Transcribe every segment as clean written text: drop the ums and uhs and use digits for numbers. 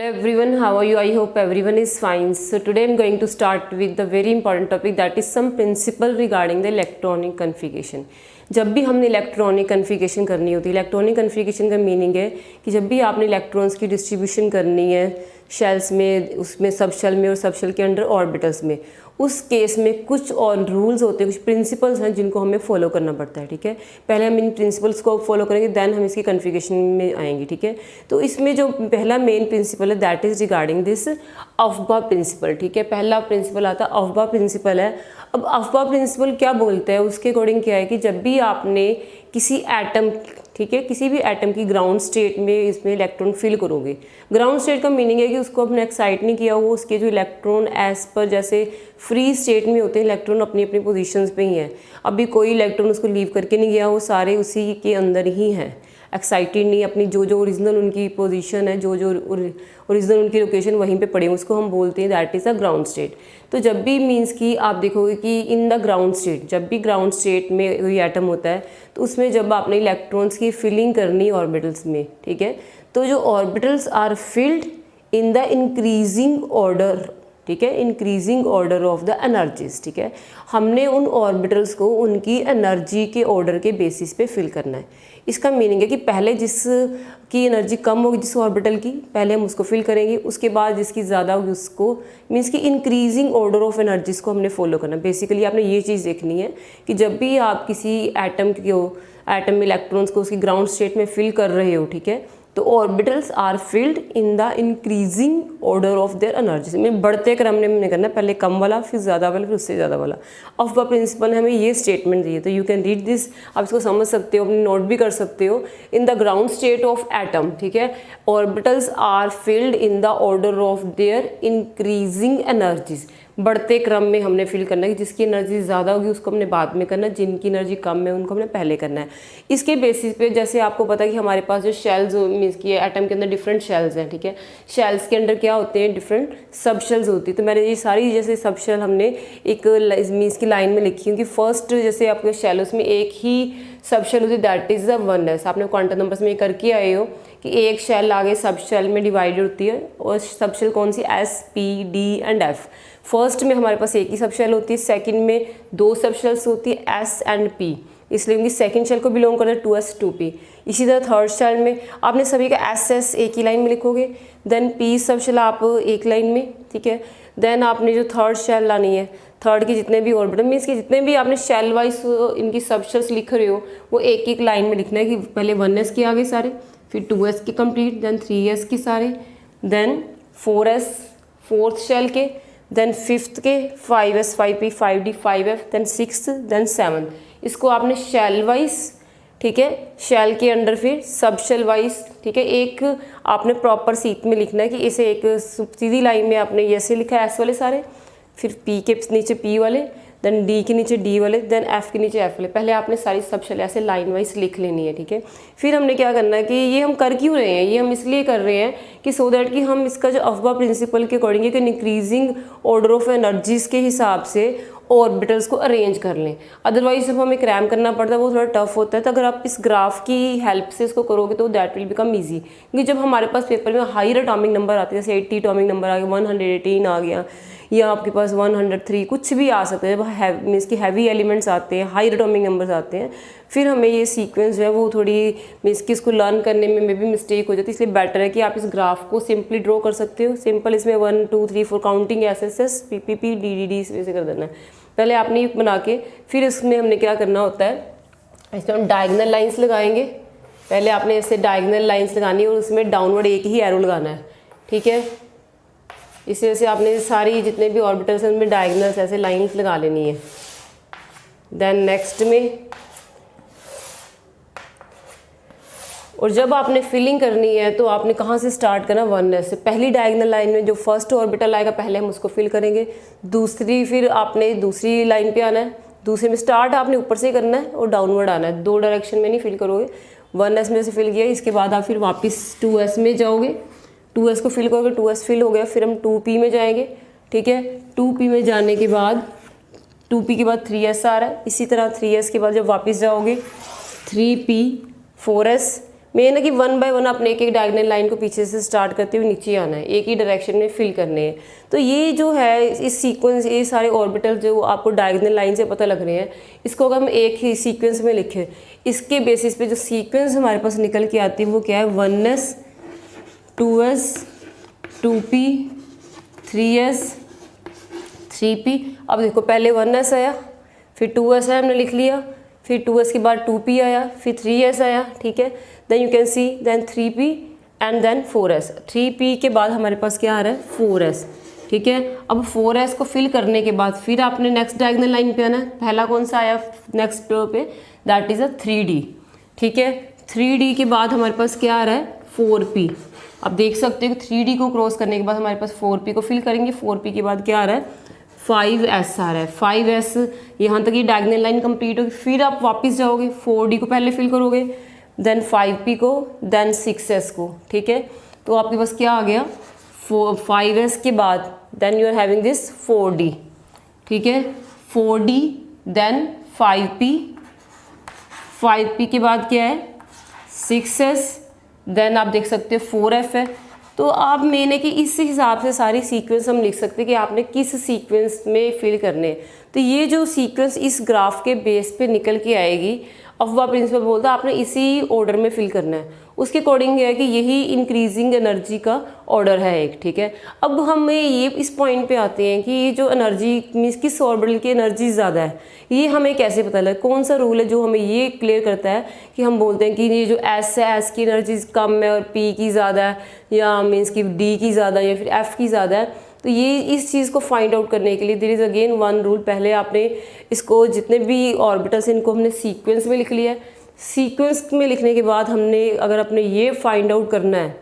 Hello everyone, how are you? I hope everyone is fine. So today I'm going to start with the very important topic, that is some principle regarding the electronic configuration. जब भी हमने electronic configuration करनी होती है, electronic configuration का meaning है कि जब भी आपने इलेक्ट्रॉन्स की डिस्ट्रीब्यूशन करनी है शेल्स में, उसमें सब शेल में और सब शेल के अंडर ऑर्बिटल्स में, उस केस में कुछ और रूल्स होते हैं, कुछ प्रिंसिपल्स हैं जिनको हमें फॉलो करना पड़ता है। ठीक है, पहले हम इन प्रिंसिपल्स को फॉलो करेंगे, देन हम इसकी कन्फिगरेशन में आएंगे। ठीक है, तो इसमें जो पहला मेन प्रिंसिपल है that is regarding this Aufbau principle. ठीक है, पहला प्रिंसिपल आता है अफबा प्रिंसिपल है। अब अफबा प्रिंसिपल क्या बोलता है, उसके अकॉर्डिंग क्या है कि जब भी आपने किसी एटम, ठीक है, किसी भी एटम की ग्राउंड स्टेट में इसमें इलेक्ट्रॉन फिल करोगे, ग्राउंड स्टेट का मीनिंग है कि उसको आपने एक्साइट नहीं किया हो, उसके जो इलेक्ट्रॉन एज पर जैसे फ्री स्टेट में होते हैं, इलेक्ट्रॉन अपनी अपनी पोजीशंस पे ही हैं, अभी कोई इलेक्ट्रॉन उसको लीव करके नहीं गया, वो सारे उसी के अंदर ही हैं, एक्साइटेड नहीं, अपनी जो जो ओरिजिनल उनकी पोजीशन है, जो जो ओरिजिनल उनकी लोकेशन वहीं पे पड़े, उसको हम बोलते हैं that is a ground state. तो जब भी मीन्स कि आप देखोगे कि इन द ग्राउंड स्टेट, जब भी ग्राउंड स्टेट में कोई एटम होता है तो उसमें जब आपने इलेक्ट्रॉन्स की फिलिंग करनी ऑर्बिटल्स में, ठीक है, तो जो orbitals are filled in the increasing order, ठीक है, increasing order of the energies. ठीक है, हमने उन ऑर्बिटल्स को उनकी एनर्जी के ऑर्डर के बेसिस पे फिल करना है। इसका मीनिंग है कि पहले जिसकी एनर्जी कम होगी, जिस ऑर्बिटल की, पहले हम उसको फिल करेंगे, उसके बाद जिसकी ज़्यादा होगी उसको, मीन्स कि इंक्रीजिंग ऑर्डर ऑफ एनर्जीज को हमने फॉलो करना है। बेसिकली आपने ये चीज़ देखनी है कि जब भी आप किसी एटम में इलेक्ट्रॉन्स को उसकी ग्राउंड स्टेट में फिल कर रहे हो, ठीक है, तो orbitals are filled in the increasing order of their energy, में बढ़ते क्रम में हमने करना है, पहले कम वाला, फिर ज़्यादा वाला, फिर उससे ज़्यादा वाला। अफबा प्रिंसिपल हमें ये स्टेटमेंट दी है, तो यू कैन रीड दिस, आप इसको समझ सकते हो, अपनी नोट भी कर सकते हो। In the ground state of atom, ठीक है, orbitals are filled in the order of their increasing energies, बढ़ते क्रम में हमने फिल करना है कि जिसकी एनर्जी ज़्यादा होगी उसको हमने बाद में करना है, जिनकी एनर्जी कम है उनको हमने पहले करना है। इसके बेसिस पे जैसे आपको पता है कि हमारे पास जो शेल्स मीन्स कि एटम के अंदर डिफरेंट शेल्स हैं, ठीक है, शेल्स के अंदर क्या होते हैं, डिफरेंट सब शेल्स होती है। तो मैंने ये सारी जैसे सब शेल हमने एक मीन्स की लाइन में लिखी हूँ कि फर्स्ट जैसे आपके शेल उसमें एक ही सब शेल होती है दैट इज़ द वननेस। आपने क्वांटम नंबर्स में करके आए हो कि एक शेल आगे सब शेल में डिवाइडेड होती है, और सब शेल कौन सी, S, P, D and F. First में हमारे पास एक ही सब शेल होती है, सेकंड में दो सब शेल्स होती है, एस एंड पी, इसलिए उनकी सेकंड शेल को बिलोंग करता है 2s 2p। इसी तरह थर्ड शेल में आपने सभी का एस एक ही लाइन में लिखोगे, देन पी सब शेल आप एक लाइन में, ठीक है, देन आपने जो थर्ड शेल लानी है, थर्ड के जितने भी ऑर्बिटल मीन्स कि जितने भी आपने शेल वाइज इनकी सब शेल्स लिख रहे हो वो एक एक लाइन में लिखना है कि पहले 1s के आगे सारे, फिर 2s के कंप्लीट, देन 3s के सारे, देन 4s फोर्थ शेल के, देन फिफ्थ के 5s 5p 5d 5f, then six, then 7। इसको आपने शेल वाइज, ठीक है, शेल के अंडर फिर सब शेल वाइज, ठीक है, एक आपने प्रॉपर सीट में लिखना है कि इसे एक सीधी लाइन में आपने ऐसे लिखा है एस वाले सारे, फिर पी के नीचे पी वाले, देन डी के नीचे डी वाले, देन एफ के नीचे एफ वाले। पहले आपने सारी सब शेल ऐसे लाइन वाइज लिख लेनी है, ठीक है। फिर हमने क्या करना है कि ये हम कर क्यों रहे हैं, ये हम इसलिए कर रहे हैं कि सो दैट कि हम इसका जो अफबा प्रिंसिपल के अकॉर्डिंग कि इंक्रीजिंग ऑर्डर ऑफ एनर्जीज के हिसाब से ऑर्बिटल्स को अरेंज कर लें। अदरवाइज जब हमें क्रैम करना पड़ता है वो थोड़ा टफ होता है, तो अगर आप इस ग्राफ की हेल्प से इसको करोगे तो दैट विल बिकम ईजी। क्योंकि जब हमारे पास पेपर में हायर एटॉमिक नंबर आते हैं, जैसे 80 एटॉमिक नंबर आ गया, 118 आ गया, या आपके पास 103 कुछ भी आ सकता है, जब मीन्स की हैवी एलिमेंट्स आते हैं, हाई एटॉमिक नंबर्स आते हैं, फिर हमें ये सीक्वेंस जो है वो थोड़ी मीन्स कि इसको लर्न करने में भी मिस्टेक हो जाती है। इसलिए बेटर है कि आप इस ग्राफ को सिंपली ड्रॉ कर सकते हो। सिंपल इसमें 1 2 3 4 काउंटिंग एस पी डी इस वजह से कर देना है। पहले आपने ये बना के फिर इसमें हमने क्या करना होता है, इसमें हम डायगनल लाइंस लगाएंगे। पहले आपने ऐसे डायगनल लाइंस लगानी है और उसमें डाउनवर्ड एक ही एरो लगाना है, ठीक है। इस वजह से आपने सारी जितने भी ऑर्बिटल्स हैं उनमें डायगनल्स ऐसे लाइंस लगा लेनी है। देन नेक्स्ट में, और जब आपने फिलिंग करनी है तो आपने कहाँ से स्टार्ट करना, 1s से। पहली डायगनल लाइन में जो फर्स्ट ऑर्बिटल आएगा पहले हम उसको फिल करेंगे, दूसरी फिर आपने दूसरी लाइन पे आना है, दूसरे में स्टार्ट आपने ऊपर से करना है और डाउनवर्ड आना है, दो डायरेक्शन में नहीं फिल करोगे। 1s में से फिल किया, इसके बाद आप फिर वापस 2s में जाओगे, 2s को फिल करोगे, 2s फिल हो गया, फिर हम 2p में जाएंगे, ठीक है। 2p में जाने के बाद 2p के बाद 3s आ रहा है, इसी तरह 3s के बाद जब वापस जाओगे 3p 4s, मेन है कि 1 बाय 1 अपने एक एक डायगोनल लाइन को पीछे से स्टार्ट करते हुए नीचे आना है, एक ही डायरेक्शन में फिल करने हैं। तो ये जो है इस सीक्वेंस, ये सारे ऑर्बिटल जो आपको डायगोनल लाइन से पता लग रहे हैं, इसको अगर हम एक ही सीक्वेंस में लिखें, इसके बेसिस पे जो सीक्वेंस हमारे पास निकल के आती है वो क्या है, 1s 2s 2p 3s 3p। अब देखो पहले 1s आया, फिर 2s आया, हमने लिख लिया, फिर 2s के बाद 2p आया, फिर 3s आया, ठीक है। Then you can see then 3p and then 4s। 3p के बाद हमारे पास क्या आ रहा है, 4s, ठीक है। अब 4s को फिल करने के बाद फिर आपने नेक्स्ट डायगोनल लाइन पे आना है। पहला कौन सा आया नेक्स्ट पे, दैट इज़ अ 3d, ठीक है। 3d के बाद हमारे पास क्या आ रहा है, 4p। अब देख सकते हो कि 3d को क्रॉस करने के बाद हमारे पास 4p को फिल करेंगे। 4p के बाद क्या आ रहा है, 5s आ रहा है। 5s यहाँ तक ये डायगोनल लाइन कंप्लीट होगी। फिर आप वापस जाओगे, 4d को पहले फिल करोगे, देन 5p को, देन 6s को, ठीक है। तो आपके पास क्या आ गया, 5s के बाद then you are having this 4d, ठीक है। 4d देन 5p, 5p के बाद क्या है 6s, देन आप देख सकते हो 4f है। तो आप मेन है कि इस हिसाब से सारी सीक्वेंस हम लिख सकते हैं कि आपने किस सीक्वेंस में फिल करने हैं। तो ये जो सीक्वेंस इस ग्राफ के बेस पे निकल के आएगी, अफवाह प्रिंसिपल बोलता है आपने इसी ऑर्डर में फिल करना है। उसके अकॉर्डिंग है कि यही इंक्रीजिंग एनर्जी का ऑर्डर है एक, ठीक है। अब हमें ये इस पॉइंट पे आते हैं कि ये जो एनर्जी मीन्स किस ऑर्बिटल की एनर्जी ज़्यादा है, ये हमें कैसे पता लगे, कौन सा रूल है जो हमें ये क्लियर करता है कि हम बोलते हैं कि ये जो एस है, एस की एनर्जी कम है और पी की ज़्यादा है, या मीन्स कि डी की ज़्यादा है या फिर एफ की ज़्यादा है। तो ये इस चीज़ को फाइंड आउट करने के लिए there is again one rule. पहले आपने इसको जितने भी ऑर्बिटल्स इनको हमने सीक्वेंस में लिख लिया है। सीक्वेंस में लिखने के बाद हमने अगर अपने ये फाइंड आउट करना है,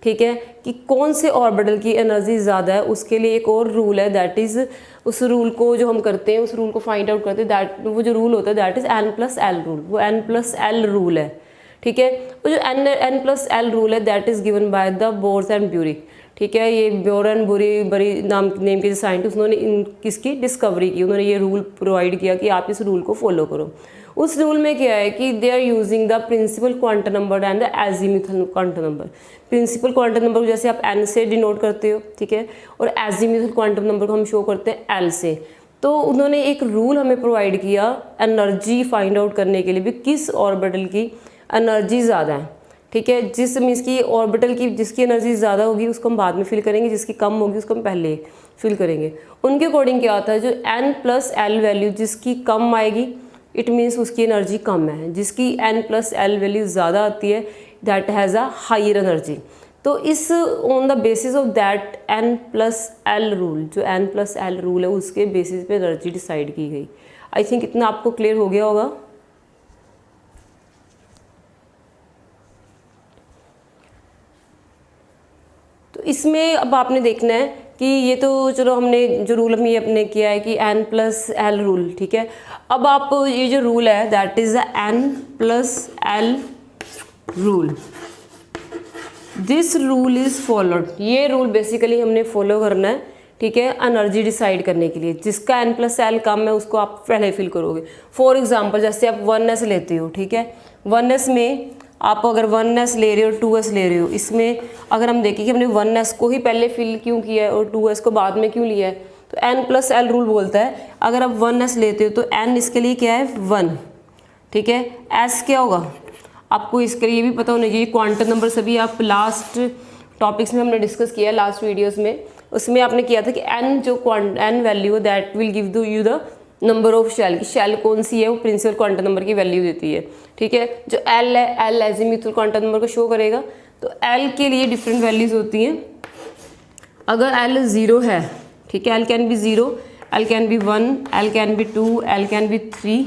ठीक है, कि कौन से ऑर्बिटल की एनर्जी ज़्यादा है, उसके लिए एक और रूल है, दैट इज़ उस रूल को जो हम करते हैं, उस रूल को फाइंड आउट करते हैं, दैट वो जो रूल होता है दैट इज़ n+l रूल। वो n+l रूल है, ठीक है। वो जो n+l रूल है that is given by the Bohr's and Bury, ठीक है। ये बोर एंड बरी नेम के जो साइंटिस्ट, उन्होंने इन किसकी डिस्कवरी की, उन्होंने ये रूल प्रोवाइड किया कि आप इस रूल को फॉलो करो। उस रूल में क्या है कि they are using the principal quantum number and the azimuthal quantum number. Principal quantum number जैसे आप n से डिनोट करते हो, ठीक है, और एजीमुथल क्वांटम नंबर को हम शो करते हैं l से। तो उन्होंने एक रूल हमें प्रोवाइड किया एनर्जी फाइंड आउट करने के लिए भी, किस ऑर्बिटल की एनर्जी ज़्यादा है, ठीक है। जिस मीन्स की ऑर्बिटल की जिसकी एनर्जी ज़्यादा होगी उसको हम बाद में फिल करेंगे, जिसकी कम होगी उसको हम पहले फिल करेंगे। उनके अकॉर्डिंग क्या होता है, जो n+l वैल्यू जिसकी कम आएगी इट मीन्स उसकी एनर्जी कम है, जिसकी n+l वैल्यू ज़्यादा आती है that has a higher energy. तो इस on the basis of that n+l rule, जो n+l रूल है उसके बेसिस पे एनर्जी डिसाइड की गई। आई थिंक इतना आपको क्लियर हो गया होगा। तो इसमें अब आपने देखना है कि ये तो चलो हमने जो रूल हम ये अपने किया है कि n+l रूल, ठीक है। अब आप ये जो रूल है that is the n+l rule, this rule is followed. ये रूल बेसिकली हमने फॉलो करना है, ठीक है, एनर्जी डिसाइड करने के लिए। जिसका n+l कम है उसको आप पहले फिल करोगे। फॉर एग्जांपल जैसे आप 1s लेते हो, ठीक है, 1s में आप अगर 1s ले रहे हो 2s ले रहे हो, इसमें अगर हम देखें कि हमने 1s को ही पहले फिल क्यों किया है और 2s को बाद में क्यों लिया है, तो n+l रूल बोलता है अगर आप 1s लेते हो तो n इसके लिए क्या है 1, ठीक है। s क्या होगा आपको इसके लिए ये भी पता होना चाहिए। क्वांटम नंबर सभी आप लास्ट टॉपिक्स में हमने डिस्कस किया, लास्ट वीडियोस में, उसमें आपने किया था कि n जो n वैल्यू है that will give you the number of shell, की शेल कौन सी है वो प्रिंसिपल क्वांटम नंबर की वैल्यू देती है, ठीक है। जो l है, l एजीमुथल क्वांटम नंबर को शो करेगा। तो l के लिए डिफरेंट वैल्यूज होती हैं। अगर l 0 है, ठीक है, l can be 0, l can be 1, l can be 2, l can be 3,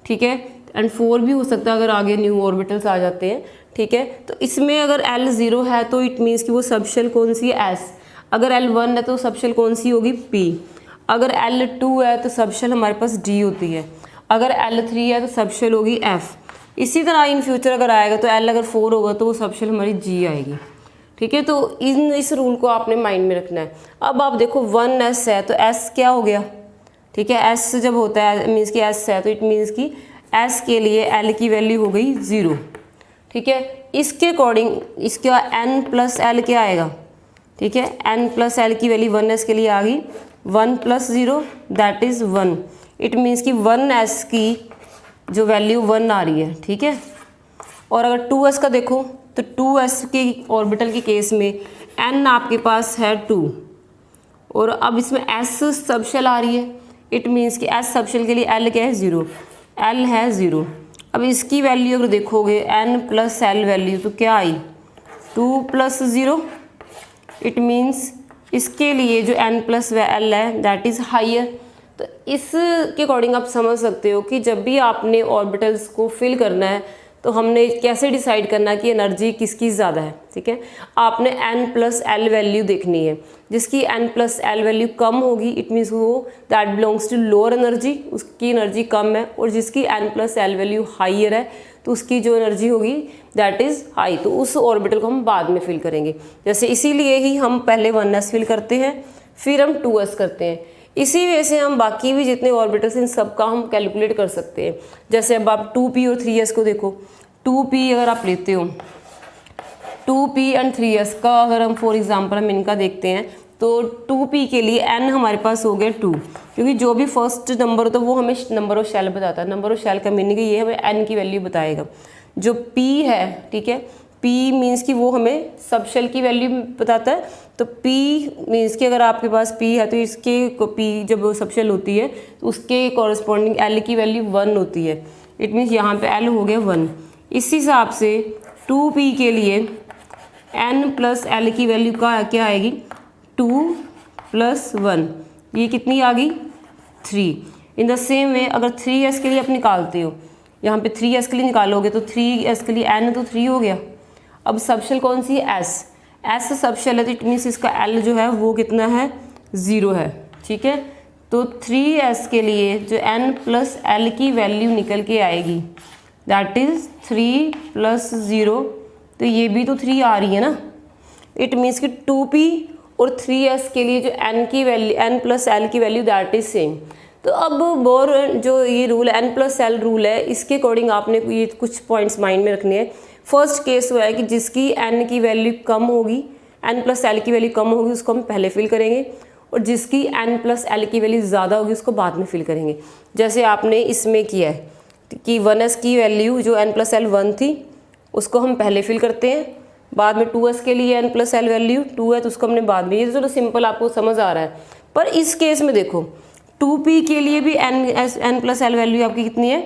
ठीक है, एंड 4 भी हो सकता है अगर आगे न्यू ऑर्बिटल्स आ जाते हैं, ठीक है। तो इसमें अगर l 0 है तो इट मीन्स कि वो सबशेल कौन सी है s। अगर l 1 है तो सबशेल कौन सी होगी p। अगर l 2 है तो सबशेल हमारे पास d होती है। अगर l 3 है तो सबशेल होगी f। इसी तरह इन फ्यूचर अगर आएगा तो l अगर 4 होगा तो वो सबशेल हमारी g आएगी, ठीक है। तो इस रूल को आपने माइंड में रखना है। अब आप देखो 1s है तो s क्या हो गया, ठीक है, s जब होता है मीन्स कि s है तो इट मीन्स कि s के लिए l की वैल्यू हो गई 0, ठीक है। इसके अकॉर्डिंग इसका n प्लस एल क्या आएगा, ठीक है, n प्लस एल की वैल्यू 1s के लिए आ गई 1 plus 0 that is 1। It means कि 1s की जो वैल्यू 1 आ रही है, ठीक है। और अगर 2s का देखो तो 2s के ऑर्बिटल के केस में n आपके पास है 2 और अब इसमें s सबशेल आ रही है। इट मीन्स कि s सबशेल के लिए l क्या है 0, l है 0। अब इसकी वैल्यू अगर देखोगे n प्लस एल वैल्यू तो क्या आई 2 प्लस 0। इट मीन्स इसके लिए जो n प्लस एल है दैट इज़ हाइयर। तो इसके अकॉर्डिंग आप समझ सकते हो कि जब भी आपने ऑर्बिटल्स को फिल करना है तो हमने कैसे डिसाइड करना है कि एनर्जी किसकी ज़्यादा है, ठीक है। आपने n प्लस एल वैल्यू देखनी है, जिसकी n प्लस एल वैल्यू कम होगी इट मीन्स वो that belongs to lower energy, उसकी एनर्जी कम है। और जिसकी n plus L value higher है तो उसकी जो एनर्जी होगी दैट इज़ हाई। तो उस ऑर्बिटल को हम बाद में फिल करेंगे। जैसे इसीलिए ही हम पहले 1s फिल करते हैं फिर हम 2s करते हैं। इसी वजह से हम बाकी भी जितने ऑर्बिटल्स इन सब का हम कैलकुलेट कर सकते हैं। जैसे अब आप 2p और 3s को देखो, 2p अगर आप लेते हो 2p एंड 3s का अगर हम फॉर एग्जांपल हम इनका देखते हैं तो 2p के लिए n हमारे पास हो गया 2, क्योंकि जो भी फर्स्ट नंबर होता है वो हमें नंबर ऑफ शेल बताता है। नंबर ऑफ शेल का मीनिंग ये हमें n की वैल्यू बताएगा। जो p है, ठीक है, p मीन्स कि वो हमें सब शेल की वैल्यू बताता है। तो p मीन्स कि अगर आपके पास p है तो इसके p जब सब शेल होती है तो उसके कॉरस्पॉन्डिंग l की वैल्यू 1 होती है। इट मीन्स यहाँ पे l हो गया 1। इस हिसाब से 2p के लिए n प्लस एल की वैल्यू का क्या आएगी 2 प्लस 1, ये कितनी आ गई 3। इन द सेम वे अगर 3s के लिए आप निकालते हो, यहाँ पे 3s के लिए निकालोगे तो 3s के लिए n तो 3 हो गया। अब सबशेल कौन सी है s सबशेल है तो इट मीन्स इसका l जो है वो कितना है 0 है, ठीक है। तो 3s के लिए जो n प्लस एल की वैल्यू निकल के आएगी दैट इज़ 3 प्लस 0, तो ये भी तो 3 आ रही है ना। इट मीन्स कि 2p और 3s के लिए जो n की वैल्यू n प्लस एल की वैल्यू दैट इज सेम। तो अब बोर जो ये रूल है n प्लस एल रूल है, इसके अकॉर्डिंग आपने ये कुछ पॉइंट्स माइंड में रखने हैं। फर्स्ट केस हुआ है कि जिसकी n की वैल्यू कम होगी, n प्लस एल की वैल्यू कम होगी उसको हम पहले फिल करेंगे, और जिसकी n प्लस एल की वैल्यू ज़्यादा होगी उसको बाद में फिल करेंगे। जैसे आपने इसमें किया है कि 1s की वैल्यू जो n प्लस एल 1 थी उसको हम पहले फिल करते हैं, बाद में 2s के लिए n प्लस एल वैल्यू 2 है तो उसको हमने बाद में। ये तो चलो सिंपल आपको समझ आ रहा है। पर इस केस में देखो 2p के लिए भी n प्लस एल वैल्यू आपकी कितनी है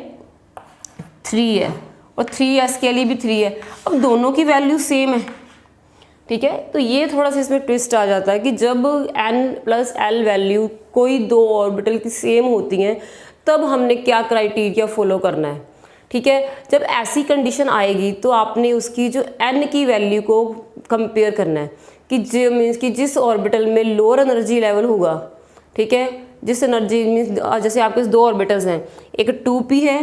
3 है, और 3s के लिए भी 3 है। अब दोनों की वैल्यू सेम है, ठीक है। तो ये थोड़ा सा इसमें ट्विस्ट आ जाता है कि जब n प्लस एल वैल्यू कोई दो ऑर्बिटल की सेम होती हैं तब हमने क्या क्राइटेरिया फॉलो करना है, ठीक है। जब ऐसी कंडीशन आएगी तो आपने उसकी जो n की वैल्यू को कंपेयर करना है कि जो मीन्स कि जिस ऑर्बिटल में लोअर एनर्जी लेवल होगा, ठीक है, जिस एनर्जी मीन्स जैसे आपके दो ऑर्बिटल्स हैं, एक 2p है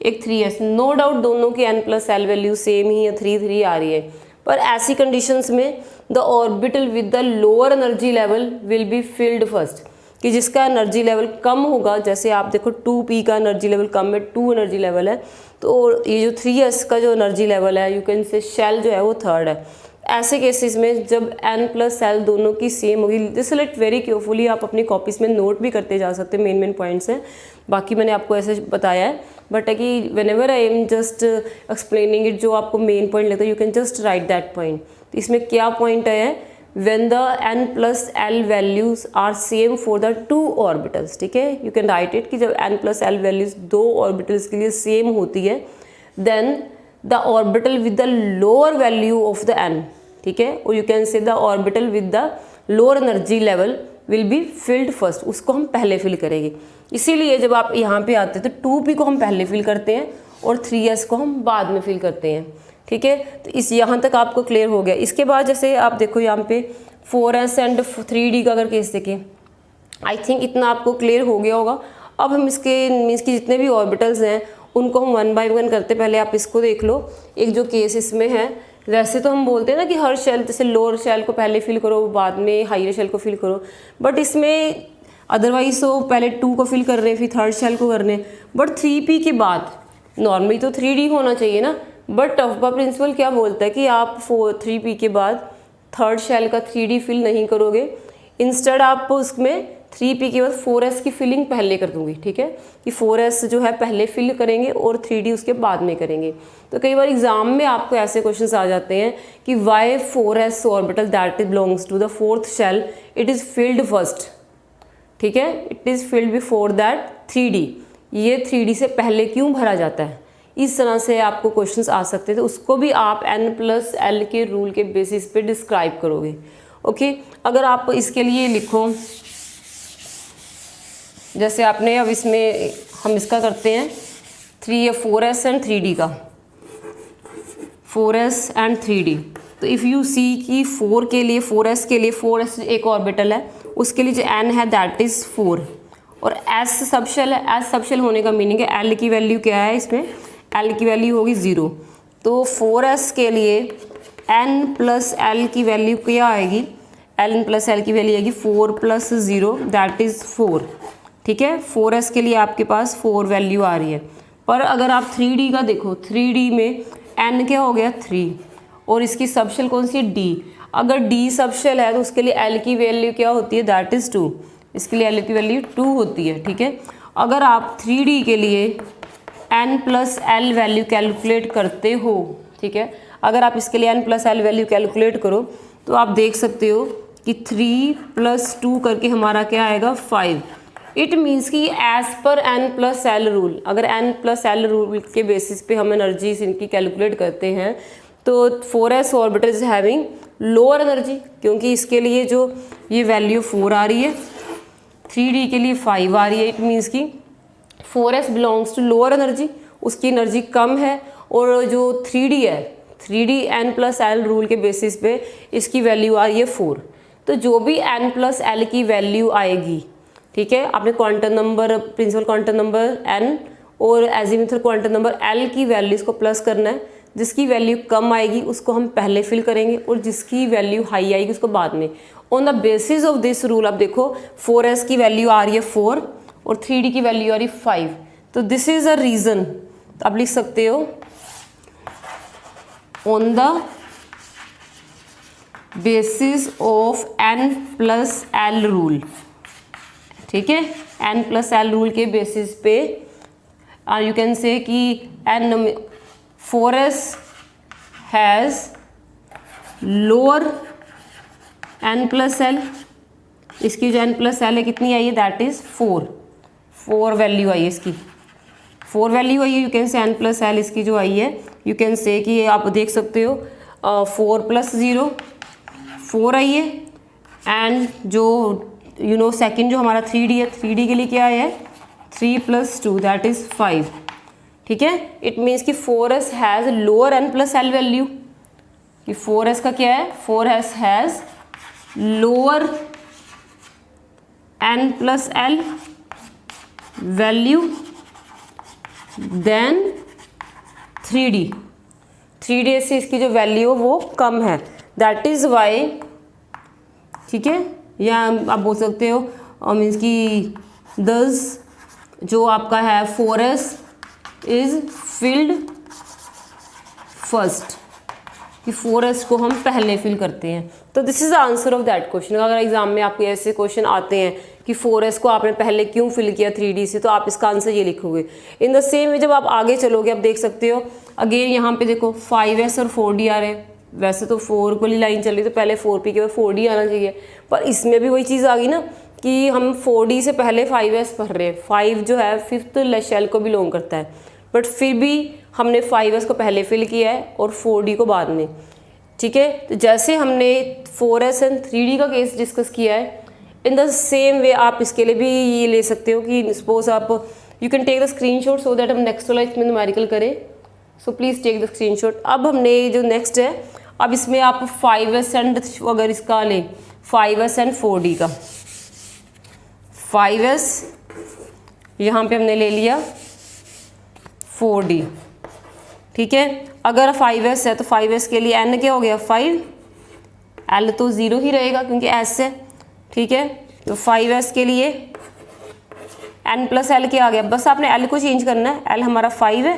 एक 3s, नो डाउट दोनों की n plus L value same ही है 3 आ रही है। पर ऐसी कंडीशंस में the orbital with the lower energy level will be filled first, कि जिसका एनर्जी लेवल कम होगा। जैसे आप देखो 2p का एनर्जी लेवल कम है, 2 एनर्जी लेवल है, तो ये जो 3s का जो एनर्जी लेवल है यू कैन से शेल जो है वो 3rd है। ऐसे केसेस में जब n प्लस एल दोनों की सेम होगी, दिस लेट वेरी केयरफुली, आप अपनी कॉपीज में नोट भी करते जा सकते हैं, मेन पॉइंट्स हैं, बाकी मैंने आपको ऐसे बताया है। बट है कि when ever I am just explaining it, जो आपको मेन पॉइंट लगता है you can just right that point. तो इसमें क्या पॉइंट है, when the n plus l values are same for the two orbitals, ठीक है, यू कैन राइट इट कि जब n plus l वैल्यूज दो ऑर्बिटल्स के लिए सेम होती है then the orbital with the lower value of the n, ठीक है, और you can say the orbital with the lower energy level will be filled first, उसको हम पहले फिल करेंगे। इसीलिए जब आप यहाँ पे आते हैं तो 2p को हम पहले फिल करते हैं और 3s को हम बाद में फिल करते हैं, ठीक है। तो इस यहाँ तक आपको क्लियर हो गया। इसके बाद जैसे आप देखो यहाँ पे 4s एंड 3d का अगर केस देखें, आई थिंक इतना आपको क्लियर हो गया होगा। अब हम इसके मीन्स कि जितने भी ऑर्बिटल्स हैं उनको हम 1 बाय 1 करते। पहले आप इसको देख लो, एक जो केस इसमें है, वैसे तो हम बोलते हैं ना कि हर शेल जैसे लोअर शेल को पहले फिल करो बाद में हायर शेल को फिल करो, बट इसमें अदरवाइज तो पहले 2 को फिल कर रहे हैं फिर 3rd शेल को कर रहे हैं। बट 3p के बाद नॉर्मली तो 3d होना चाहिए ना, बट टफबा प्रिंसिपल क्या बोलता है कि आप 3p के बाद थर्ड शेल का 3d फिल नहीं करोगे, इंस्टेड आप उसमें 3p के बाद 4s की फिलिंग पहले कर दूंगी, ठीक है, कि 4s जो है पहले फिल करेंगे और 3d उसके बाद में करेंगे। तो कई बार एग्जाम में आपको ऐसे क्वेश्चंस आ जाते हैं कि why 4s orbital that belongs to the fourth shell it is filled first, ठीक है, it is filled before that 3d, ये 3d से पहले क्यों भरा जाता है। इस तरह से आपको क्वेश्चंस आ सकते थे, उसको भी आप n+l के रूल के बेसिस पे डिस्क्राइब करोगे। ओके, अगर आप इसके लिए लिखो, जैसे आपने अब इसमें हम इसका करते हैं 4s एंड 3d का, 4s एंड 3d। तो इफ़ यू सी कि 4 के लिए 4s के लिए 4s एक ऑर्बिटल है, उसके लिए जो n है दैट इज़ 4 और s सबशेल है। s सबशेल होने का मीनिंग है l की वैल्यू क्या है, इसमें l की वैल्यू होगी 0। तो 4s के लिए n+l की वैल्यू क्या आएगी, n+l की वैल्यू आएगी 4 + 0 दैट इज़ 4, ठीक है। 4s के लिए आपके पास 4 वैल्यू आ रही है। पर अगर आप 3d का देखो, 3d में n क्या हो गया 3 और इसकी सबशेल कौन सी है d। अगर d सबशेल है तो उसके लिए l की वैल्यू क्या होती है, दैट इज़ 2, इसके लिए l की वैल्यू 2 होती है, ठीक है। अगर आप 3d के लिए n+l वैल्यू कैलकुलेट करते हो, ठीक है, अगर आप इसके लिए n+l वैल्यू कैलकुलेट करो तो आप देख सकते हो कि 3 + 2 करके हमारा क्या आएगा 5। इट मीन्स कि एज पर n+l रूल, अगर n+l रूल के बेसिस पे हम एनर्जी इनकी कैलकुलेट करते हैं तो 4s orbital is having lower energy, क्योंकि इसके लिए जो ये वैल्यू 4 आ रही है, 3d के लिए 5 आ रही है। इट मीन्स कि 4s belongs to lower energy, उसकी एनर्जी कम है। और जो 3d है, 3d n+l रूल के बेसिस पे इसकी वैल्यू आ रही है 4। तो जो भी n+l की वैल्यू आएगी, ठीक है, आपने quantum number, principal quantum number n और एजीमुथल क्वांटम नंबर l की वैल्यूज़ को प्लस करना है। जिसकी वैल्यू कम आएगी उसको हम पहले फिल करेंगे और जिसकी वैल्यू हाई आएगी उसको बाद में। On the basis of this rule आप देखो 4s की वैल्यू आ रही है 4 और 3d की वैल्यू आ रही है 5। तो दिस इज़ अ रीज़न, तो आप लिख सकते हो on the basis of n+l rule, ठीक है, n+l रूल के बेसिस पे यू कैन से कि 4s हैज़ लोअर n+l, इसकी जो n+l है कितनी आई है, दैट इज़ 4 वैल्यू आई है, इसकी 4 वैल्यू आई है। यू कैन से n+l इसकी जो आई है, यू कैन से कि आप देख सकते हो 4 + 0 4 आई है। एंड जो सेकंड जो हमारा 3d है, 3d के लिए क्या है 3 + 2 दैट इज़ 5, ठीक है। इट मीन्स कि 4s has lower n+l value, कि 4s का क्या है, 4s has lower n+l value then 3d से इसकी जो वैल्यू वो कम है, दैट इज़ वाई, ठीक है। या आप बोल सकते हो मीन्स कि दस जो आपका है 4s इज़ फिल्ड फर्स्ट, कि 4s को हम पहले फिल करते हैं। तो this is the answer of that question. अगर एग्जाम में आपके ऐसे क्वेश्चन आते हैं कि 4s को आपने पहले क्यों फिल किया 3d से, तो आप इसका आंसर ये लिखोगे। इन द सेम वे जब आप आगे चलोगे आप देख सकते हो अगेन यहाँ पे देखो 5s और 4d आ रहे हैं। वैसे तो 4 वाली लाइन चल रही तो पहले 4p के बाद 4d आना चाहिए, पर इसमें भी वही चीज़ आ गई ना कि हम 4d से पहले 5s पढ़ रहे हैं। 5 जो है 5th शेल को बिलोंग करता है, बट फिर भी हमने 5s को पहले फिल किया है और 4d को बाद में, ठीक है। तो जैसे हमने 4s एंड 3d का केस डिस्कस किया है, इन द सेम वे आप इसके लिए भी ये ले सकते हो कि सपोज आप you can take the screenshot so that हम नेक्स्ट वाला इसमें न्यूमेरिकल करें। So please take the screenshot. अब हमने जो नेक्स्ट है, अब इसमें आप 5s एंड अगर इसका लें 5s एंड 4d का, 5s यहाँ पे हमने ले लिया 4d, ठीक है। अगर 5s है तो 5s के लिए n क्या हो गया 5, l तो 0 ही रहेगा क्योंकि s है, ठीक है। तो 5s के लिए n+l क्या आ गया, बस आपने l को चेंज करना है। l हमारा 5 है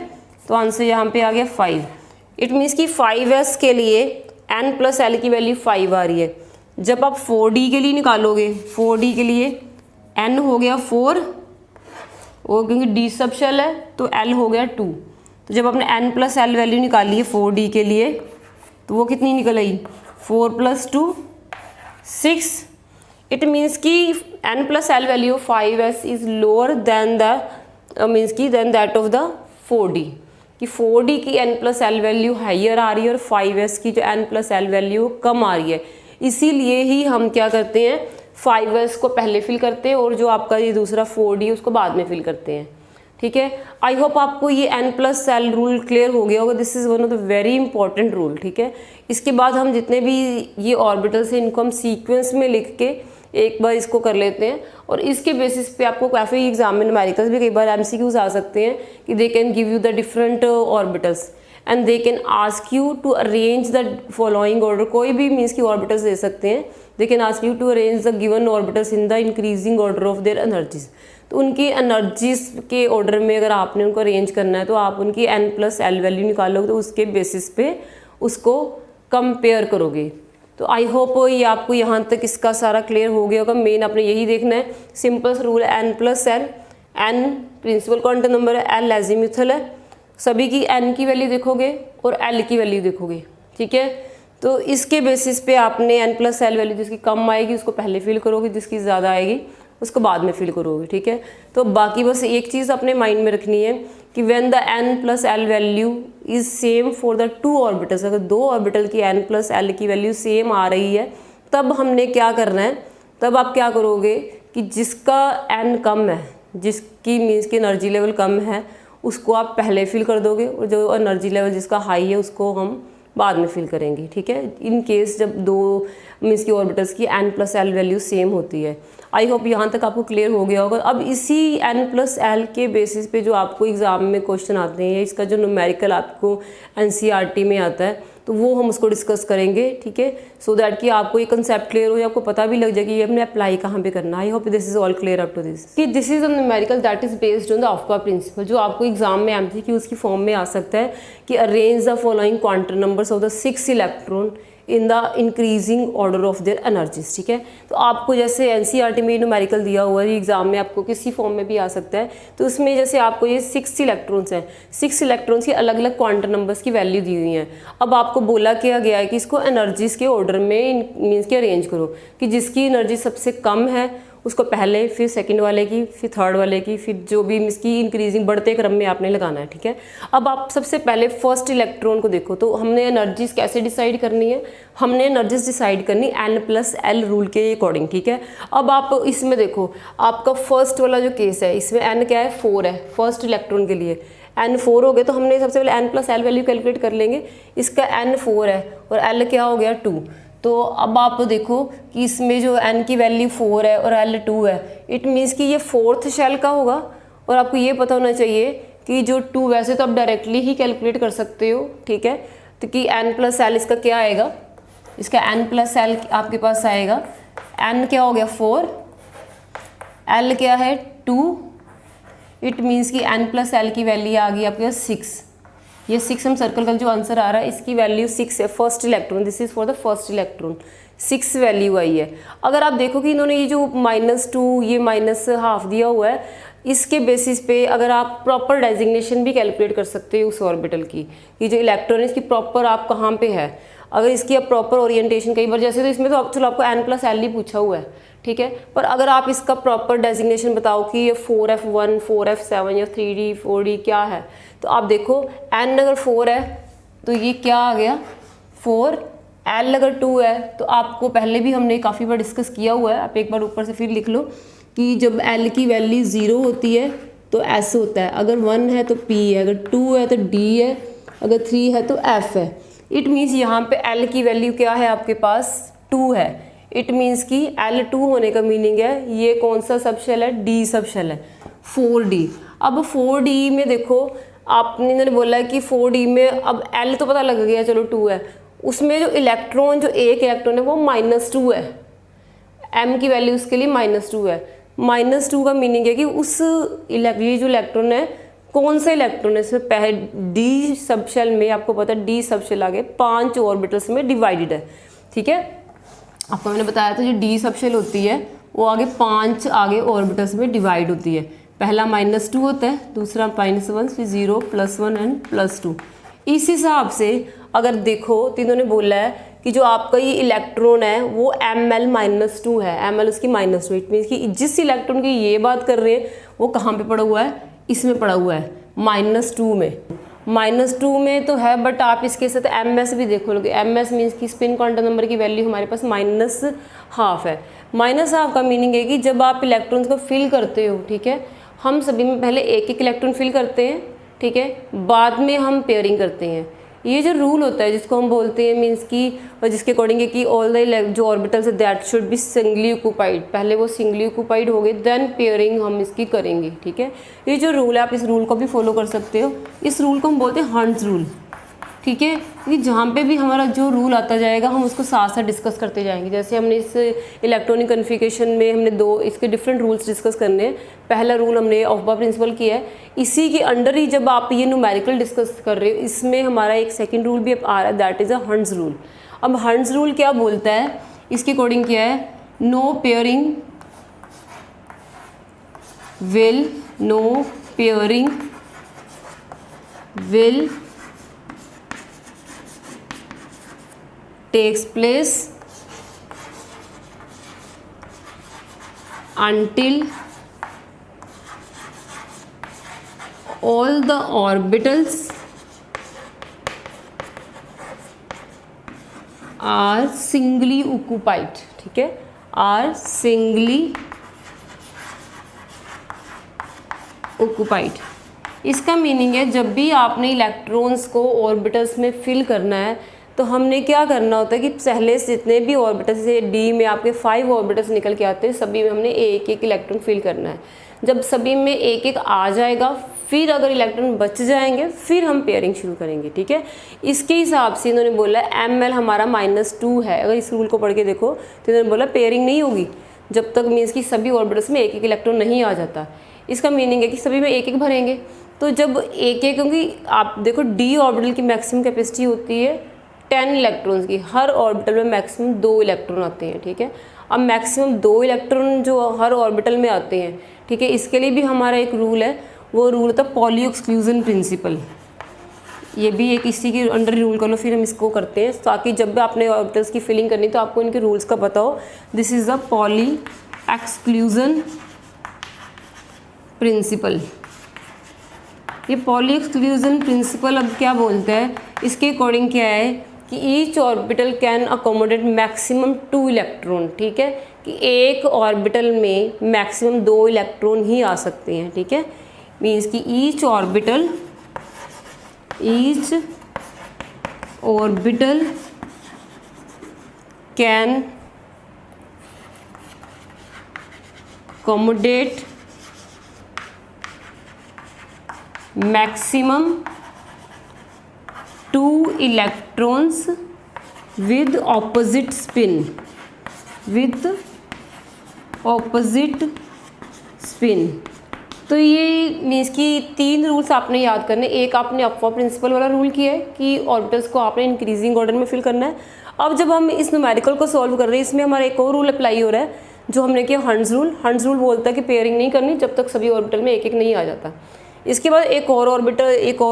तो आंसर यहाँ पे आ गया 5। इट मीन्स कि 5s के लिए n प्लस l की वैल्यू 5 आ रही है। जब आप 4d के लिए निकालोगे, 4d के लिए n हो गया 4 और क्योंकि d सब शेल है तो l हो गया 2। तो जब आपने n प्लस l वैल्यू निकाली है 4d के लिए तो वो कितनी निकल आई, 4 + 2 6। इट मीन्स कि n plus l value 5s is lower than the means की than that of the 4d, कि 4d की n plus l value higher आ रही है और 5s की जो n प्लस l वैल्यू कम आ रही है। इसीलिए ही हम क्या करते हैं, 5s को पहले फिल करते हैं और जो आपका ये दूसरा 4d उसको बाद में फिल करते हैं। ठीक है, आई होप आपको ये n plus l rule clear हो गया होगा। This is one of the very important rule. ठीक है, इसके बाद हम जितने भी ये ऑर्बिटल्स हैं इनको हम सीक्वेंस में लिख के एक बार इसको कर लेते हैं और इसके बेसिस पे आपको काफ़ी एग्जाम में न्यूमेरिकल्स भी कई बार MCQs आ सकते हैं कि they can give you the different orbitals and they can ask you to arrange the following order. कोई भी मीन्स की ऑर्बिटल्स दे सकते हैं, they can ask you to arrange the given orbitals in the increasing order of their energies. तो उनकी energies के order में अगर आपने उनको अरेंज करना है तो आप उनकी n प्लस l वैल्यू निकालोगे तो उसके बेसिस पे उसको कंपेयर करोगे। तो आई होप ये आपको यहाँ तक इसका सारा क्लियर हो गया होगा। मेन आपने यही देखना है, सिंपल रूल है n plus l, n principal quantum number है, l एजीमुथल है, सभी की n की वैल्यू देखोगे और l की वैल्यू देखोगे। ठीक है, तो इसके बेसिस पे आपने n प्लस l वैल्यू जिसकी कम आएगी उसको पहले फिल करोगे, जिसकी ज़्यादा आएगी उसको बाद में फिल करोगे। ठीक है, तो बाकी बस एक चीज़ अपने माइंड में रखनी है कि when the n plus l value is same for the 2 orbitals, अगर 2 ऑर्बिटल की n प्लस l की वैल्यू सेम आ रही है तब हमने क्या करना है, तब आप क्या करोगे कि जिसका n कम है, जिसकी मीन्स की एनर्जी लेवल कम है उसको आप पहले फिल कर दोगे और जो एनर्जी लेवल जिसका हाई है उसको हम बाद में फिल करेंगे। ठीक है, इन केस जब 2 मीन्स की ऑर्बिटल्स की n plus l value same होती है। आई होप यहाँ तक आपको क्लियर हो गया होगा। अब इसी n प्लस l के बेसिस पे जो आपको एग्ज़ाम में क्वेश्चन आते हैं, इसका जो न्यूमेरिकल आपको NCERT में आता है तो वो हम उसको डिस्कस करेंगे। ठीक है, सो दैट कि आपको ये कंसेप्ट क्लियर हो जाए, आपको पता भी लग जाए कि ये हमने अप्लाई कहाँ पे करना है। I hope this is all clear up to this कि this is a numerical that is based on the Aufbau principle, जो आपको एग्जाम में MCQs की फॉर्म में आ सकता है कि arrange the following quantum numbers of the 6 electron in the increasing order of their energies. ठीक है, तो आपको जैसे NCERT में न्यूमेरिकल दिया हुआ है, एग्जाम में आपको किसी फॉर्म में भी आ सकता है, तो उसमें जैसे आपको ये 6 इलेक्ट्रॉन्स हैं, 6 इलेक्ट्रॉन्स की अलग अलग क्वांटम नंबर्स की वैल्यू दी हुई हैं। अब आपको बोला क्या गया है कि इसको एनर्जीज के ऑर्डर में मीन्स के अरेंज करो कि जिसकी एनर्जी सबसे कम है उसको पहले, फिर सेकंड वाले की, फिर थर्ड वाले की, फिर जो भी इसकी इंक्रीजिंग बढ़ते क्रम में आपने लगाना है। ठीक है, अब आप सबसे पहले फर्स्ट इलेक्ट्रॉन को देखो। तो हमने एनर्जीज कैसे डिसाइड करनी है, हमने एनर्जीज डिसाइड करनी n प्लस l रूल के अकॉर्डिंग। ठीक है, अब आप इसमें देखो आपका फर्स्ट वाला जो केस है इसमें n क्या है, 4 है फर्स्ट इलेक्ट्रॉन के लिए, n 4 हो गए तो हमने सबसे पहले n plus l value calculate कर लेंगे। इसका n 4 है और l क्या हो गया 2। तो अब आप देखो कि इसमें जो n की वैल्यू 4 है और l 2 है, इट मीन्स कि ये 4th शेल का होगा। और आपको ये पता होना चाहिए कि जो 2 वैसे तो आप डायरेक्टली ही कैलकुलेट कर सकते हो। ठीक है, तो कि n प्लस l इसका क्या आएगा, इसका n प्लस l आपके पास आएगा, n क्या हो गया 4, l क्या है 2, इट मीन्स कि n प्लस l की वैल्यू आ गई आपके पास 6। ये 6 हम सर्कल का जो आंसर आ रहा है इसकी वैल्यू 6 है, first electron, this is for the first electron 6 value आई है। अगर आप देखो कि इन्होंने ये जो -2 ये -½ दिया हुआ है, इसके बेसिस पे अगर आप प्रॉपर डेजिग्नेशन भी कैलकुलेट कर सकते हो उस ऑर्बिटल की, कि जो इलेक्ट्रॉन है इसकी प्रॉपर आप कहाँ पे है, अगर इसकी आप प्रॉपर ओरिएंटेशन, कई बार जैसे तो इसमें तो चलो आपको n प्लस l ही पूछा हुआ है। ठीक है, पर अगर आप इसका प्रॉपर डेजिग्नेशन बताओ कि ये 4f1 4f7 या 3d 4d क्या है, तो आप देखो n अगर 4 है तो ये क्या आ गया 4, l अगर 2 है तो आपको पहले भी हमने काफ़ी बार डिस्कस किया हुआ है, आप एक बार ऊपर से फिर लिख लो कि जब l की वैल्यू 0 होती है तो s होता है, अगर 1 है तो p है, अगर 2 है तो d है, अगर 3 है तो f है। इट मीन्स यहाँ पे l की वैल्यू क्या है आपके पास 2 है। इट मीन्स कि L2 होने का मीनिंग है ये कौन सा सब शेल है, D सब शेल है 4D। अब 4D में देखो आपने इन्होंने बोला है कि 4D में अब L तो पता लग गया चलो 2 है, उसमें जो इलेक्ट्रॉन जो एक इलेक्ट्रॉन है वो -2 है, M की वैल्यू उसके लिए -2 है। -2 का मीनिंग है कि उस ये जो इलेक्ट्रॉन है कौन सा इलेक्ट्रॉन है इसमें पहले डी सब शेल में, आपको पता है डी सब शेल आगे 5 ऑर्बिटल्स में डिवाइडेड है, ठीक है। आपको मैंने बताया था जो डी सब शेल होती है वो आगे 5 आगे ऑर्बिटल्स में डिवाइड होती है। पहला -2 होता है, दूसरा -1, फिर 0, +1 एंड +2। इस हिसाब से अगर देखो तो इन्होंने बोला है कि जो आपका ये इलेक्ट्रॉन है वो Ml-2 है, Ml उसकी -2, इट मीन्स कि जिस इलेक्ट्रॉन की ये बात कर रहे हैं वो कहाँ पे पड़ा हुआ है, इसमें पड़ा हुआ है -2 में। -2 में तो है, बट आप इसके साथ ms भी देखो लोगे। ms मीन्स कि स्पिन क्वांटम नंबर की वैल्यू हमारे पास -12 है। -12 का मीनिंग है कि जब आप इलेक्ट्रॉन्स को फिल करते हो, ठीक है, हम सभी में पहले एक एक इलेक्ट्रॉन फिल करते हैं, ठीक है, बाद में हम पेयरिंग करते हैं। ये जो रूल होता है जिसको हम बोलते हैं मीन्स कि जिसके अकॉर्डिंग है कि ऑल द जो ऑर्बिटल्स है that should be singly occupied, पहले वो सिंगली ऑक्यूपाइड हो गए देन पेयरिंग हम इसकी करेंगे, ठीक है। ये जो रूल है आप इस रूल को भी फॉलो कर सकते हो। इस रूल को हम बोलते हैं हंट्स रूल, ठीक है। क्योंकि जहाँ पे भी हमारा जो रूल आता जाएगा हम उसको साथ साथ डिस्कस करते जाएंगे। जैसे हमने इस इलेक्ट्रॉनिक कन्फिगरेशन में हमने 2 इसके डिफरेंट रूल्स डिस्कस करने हैं। पहला रूल हमने ऑफबा प्रिंसिपल किया है, इसी के अंडर ही जब आप ये न्यूमेरिकल डिस्कस कर रहे हो इसमें हमारा एक सेकेंड रूल भी आ रहा है, that is a Hund's rule. अब हंट्स रूल क्या बोलता है, इसके अकॉर्डिंग क्या है, no pairing will takes place until all the orbitals are singly occupied, ठीक है, are singly occupied। इसका मीनिंग है जब भी आपने इलेक्ट्रॉन्स को ऑर्बिटल्स में फिल करना है तो हमने क्या करना होता है कि पहले से जितने भी ऑर्बिटल्स, से डी में आपके 5 ऑर्बिटल्स निकल के आते हैं, सभी में हमने एक एक इलेक्ट्रॉन फिल करना है। जब सभी में एक एक आ जाएगा फिर अगर इलेक्ट्रॉन बच जाएंगे फिर हम पेयरिंग शुरू करेंगे, ठीक है। इसके हिसाब से इन्होंने बोला Ml हमारा -2 है। अगर इस रूल को पढ़ के देखो तो इन्होंने बोला पेयरिंग नहीं होगी जब तक मीन्स कि सभी ऑर्बिटल्स में एक एक इलेक्ट्रॉन नहीं आ जाता। इसका मीनिंग है कि सभी में एक एक भरेंगे। तो जब एक एक, क्योंकि आप देखो डी ऑर्बिटल की मैक्सिमम कैपेसिटी होती है 10 इलेक्ट्रॉन्स की, हर ऑर्बिटल में मैक्सिमम 2 इलेक्ट्रॉन आते हैं, ठीक है। अब मैक्सिमम 2 इलेक्ट्रॉन जो हर ऑर्बिटल में आते हैं, ठीक है, इसके लिए भी हमारा एक रूल है, वो रूल होता है पॉली एक्सक्लूजन प्रिंसिपल। ये भी एक इसी के अंडर रूल कर लो, फिर हम इसको करते हैं ताकि जब भी आपने ऑर्बिटल्स की फिलिंग करनी तो आपको इनके रूल्स का पता हो। This is the poly exclusion principle. ये पॉली एक्सक्लूजन प्रिंसिपल अब क्या बोलता है, इसके अकॉर्डिंग क्या है कि each orbital can accommodate maximum 2 electron, ठीक है, कि एक ऑर्बिटल में मैक्सिमम 2 इलेक्ट्रॉन ही आ सकते हैं, ठीक है। मीन्स कि each orbital can accommodate maximum 2 electrons with opposite spin, तो ये मीन्स कि 3 रूल्स आपने याद करने। एक आपने अफवा प्रिंसिपल वाला रूल किया है कि ऑर्बिटल्स को आपने इंक्रीजिंग ऑर्डर में फिल करना है। अब जब हम इस न्यूमेरिकल को सॉल्व कर रहे हैं इसमें हमारा एक और रूल अप्लाई हो रहा है जो हमने किया हंट्स रूल। हंट्स रूल बोलता है कि पेयरिंग नहीं करनी जब तक सभी ऑर्बिटल में एक एक नहीं आ जाता। इसके बाद एक और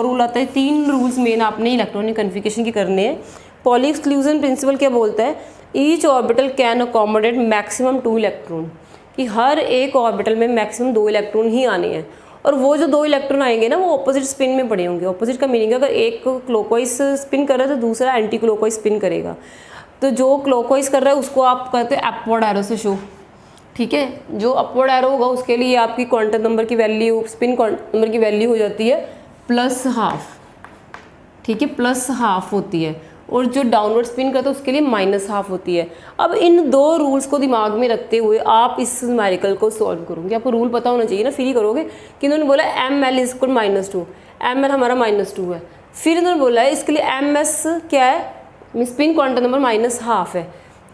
रूल आता है। 3 रूल्स मेन आपने इलेक्ट्रॉनिक कन्फिगरेशन के करने हैं। पॉली एक्सक्लूजन प्रिंसिपल क्या बोलता है, each orbital can accommodate maximum 2 electron, कि हर एक ऑर्बिटल में मैक्सिमम 2 इलेक्ट्रॉन ही आने हैं। और वो जो 2 इलेक्ट्रॉन आएंगे ना वो ऑपोजिट स्पिन में पड़े होंगे। ऑपोजिट का मीनिंग है अगर एक क्लॉकवाइज स्पिन कर रहा है तो दूसरा एंटी क्लॉकवाइज स्पिन करेगा। तो जो क्लॉकवाइज कर रहा है उसको आप कहते हैं अपवर्ड एरो से शो, ठीक है। जो अपवर्ड एरो होगा उसके लिए आपकी क्वांटम नंबर की वैल्यू, स्पिन क्वांटम नंबर की वैल्यू हो जाती है +12, ठीक है, +12 होती है। और जो डाउनवर्ड स्पिन करता है उसके लिए -12 होती है। अब इन 2 रूल्स को दिमाग में रखते हुए आप इस न्यूमेरिकल को सॉल्व करोगे। आपको रूल पता होना चाहिए ना, फिर ही करोगे। कि इन्होंने बोला Ml = -2, Ml हमारा -2 है। फिर इन्होंने बोला है इसके लिए Ms क्या है, स्पिन क्वांटम नंबर -12 है।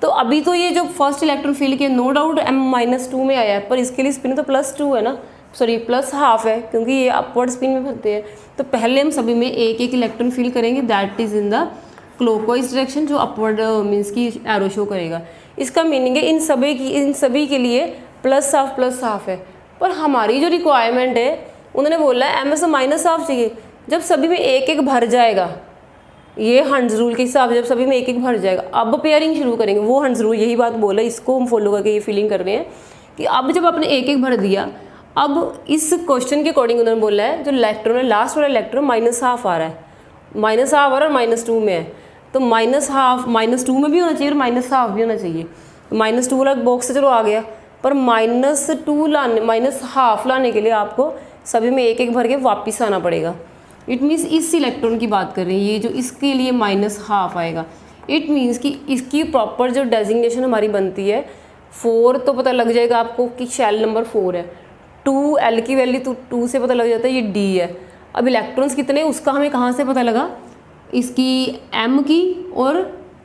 तो अभी तो ये जो फर्स्ट इलेक्ट्रॉन फिल किया नो डाउट M -2 में आया है, पर इसके लिए स्पिन तो +2 है ना, सॉरी प्लस हाफ है, क्योंकि ये अपवर्ड स्पिन में भरते हैं। तो पहले हम सभी में एक एक इलेक्ट्रॉन फिल करेंगे, that is in the clockwise direction, जो अपवर्ड मीन्स की एरो शो करेगा। इसका मीनिंग है इन सभी के लिए प्लस हाफ है। पर हमारी जो रिक्वायरमेंट है, उन्होंने बोला है एम एस माइनस हाफ चाहिए। जब सभी में एक एक भर जाएगा, ये हंड्स रूल के हिसाब से जब सभी में एक एक भर जाएगा, अब पेयरिंग शुरू करेंगे। वो हंड्स रूल यही बात बोला, इसको हम फॉलो करके ये फीलिंग कर रहे हैं कि अब जब आपने एक एक भर दिया, अब इस क्वेश्चन के अकॉर्डिंग उन्होंने बोला है जो इलेक्ट्रॉन है, लास्ट वाला इलेक्ट्रॉन माइनस हाफ आ रहा है, माइनस हाफ आ रहा है और -2 में है। तो -2 में भी होना चाहिए और माइनस हाफ भी होना चाहिए। -2 वाला बॉक्स से चलो आ गया, पर माइनस हाफ लाने के लिए आपको सभी में एक एक भर के वापस आना पड़ेगा। इट मीन्स इस इलेक्ट्रॉन की बात कर रहे हैं, ये जो इसके लिए माइनस हाफ आएगा। इट मीन्स कि इसकी प्रॉपर जो डेजिग्नेशन हमारी बनती है 4, तो पता लग जाएगा आपको कि शेल नंबर 4 है। 2 L की वैल्यू तो 2 से पता लग जाता है, ये D है। अब इलेक्ट्रॉन्स कितने, उसका हमें कहाँ से पता लगा, इसकी M की और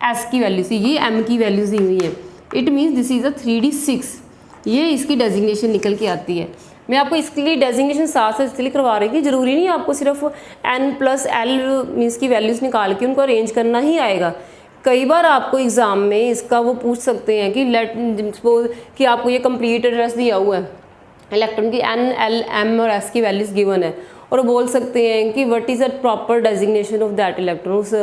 S की वैल्यू से। ये M की वैल्यूज दी हुई है। It means this is a 3D6, ये इसकी डेजिग्नेशन निकल के आती है। मैं आपको इसके लिए डेजिग्नेशन साथ से इसलिए करवा रही थी, जरूरी नहीं आपको सिर्फ N+L मीन्स की वैल्यूज़ निकाल के उनको अरेंज करना ही आएगा। कई बार आपको एग्ज़ाम में इसका वो पूछ सकते हैं कि लेट सपोज कि आपको ये कंप्लीट एड्रेस दिया हुआ है, इलेक्ट्रॉन की N, L, M और S की वैल्यूज़ गिवन है, और बोल सकते हैं कि what is the proper designation of that electron, उस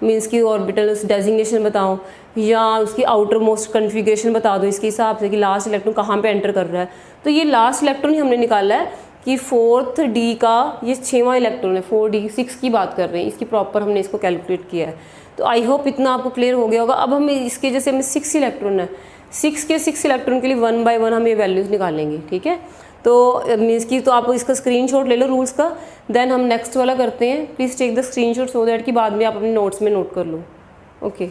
मीन्स की ऑर्बिटल उस डेजिग्नेशन बताओ, या उसकी आउटर मोस्ट कन्फिगरेशन बता दो इसके हिसाब से कि लास्ट इलेक्ट्रॉन कहाँ पे एंटर कर रहा है। तो ये लास्ट इलेक्ट्रॉन ही हमने निकाला है कि 4th D का ये 6वां इलेक्ट्रॉन है, 4D 6 की बात कर रहे हैं, इसकी प्रॉपर हमने इसको कैलकुलेट किया है। तो आई होप इतना आपको क्लियर हो गया होगा। अब हम इसके जैसे हमें 6 इलेक्ट्रॉन है, 6 इलेक्ट्रॉन के लिए 1 by 1 हम ये वैल्यूज़ निकालेंगे, ठीक है। तो मीन्स की तो आप इसका स्क्रीनशॉट ले लो रूल्स का, देन हम नेक्स्ट वाला करते हैं। Please take the screenshot so that कि बाद में आप अपने नोट्स में नोट कर लो। ओके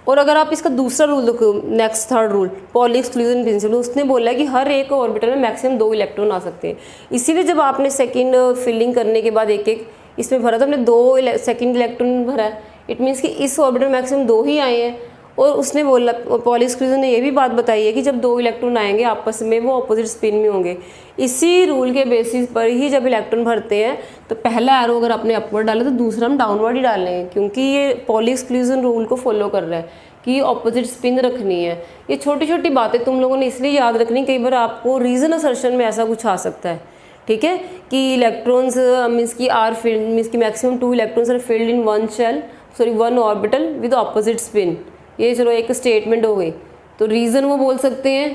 और अगर आप इसका दूसरा रूल देखो, next third rule poly exclusion principle, उसने बोला है कि हर एक ऑर्बिटल में मैक्सिमम 2 इलेक्ट्रॉन आ सकते हैं। इसीलिए जब आपने सेकंड फिलिंग करने के बाद एक एक इसमें भरा, तो हमने 2 सेकंड इलेक्ट्रॉन भरा है। इट मीन्स कि इस ऑर्बिटल में मैक्सिमम 2 ही आए हैं। और उसने बोला, पॉली एक्सक्लूजन ने ये भी बात बताई है कि जब 2 इलेक्ट्रॉन आएंगे आपस में वो अपोजिट स्पिन में होंगे। इसी रूल के बेसिस पर ही जब इलेक्ट्रॉन भरते हैं तो पहला एरो अगर आपने अपवर्ड डाला तो दूसरा हम डाउनवर्ड ही डालेंगे, क्योंकि ये पॉली एक्सक्लूजन रूल को फॉलो कर रहा है कि ऑपोजिट स्पिन रखनी है। ये छोटी छोटी बातें तुम लोगों ने इसलिए याद रखनी, कई बार आपको रीजन असर्शन में ऐसा कुछ आ सकता है, ठीक है, कि इलेक्ट्रॉन्स मीन्स की आर फील्ड मीन्स की maximum 2 electrons are filled in one orbital with opposite spin. ये चलो एक स्टेटमेंट हो गई। तो रीज़न वो बोल सकते हैं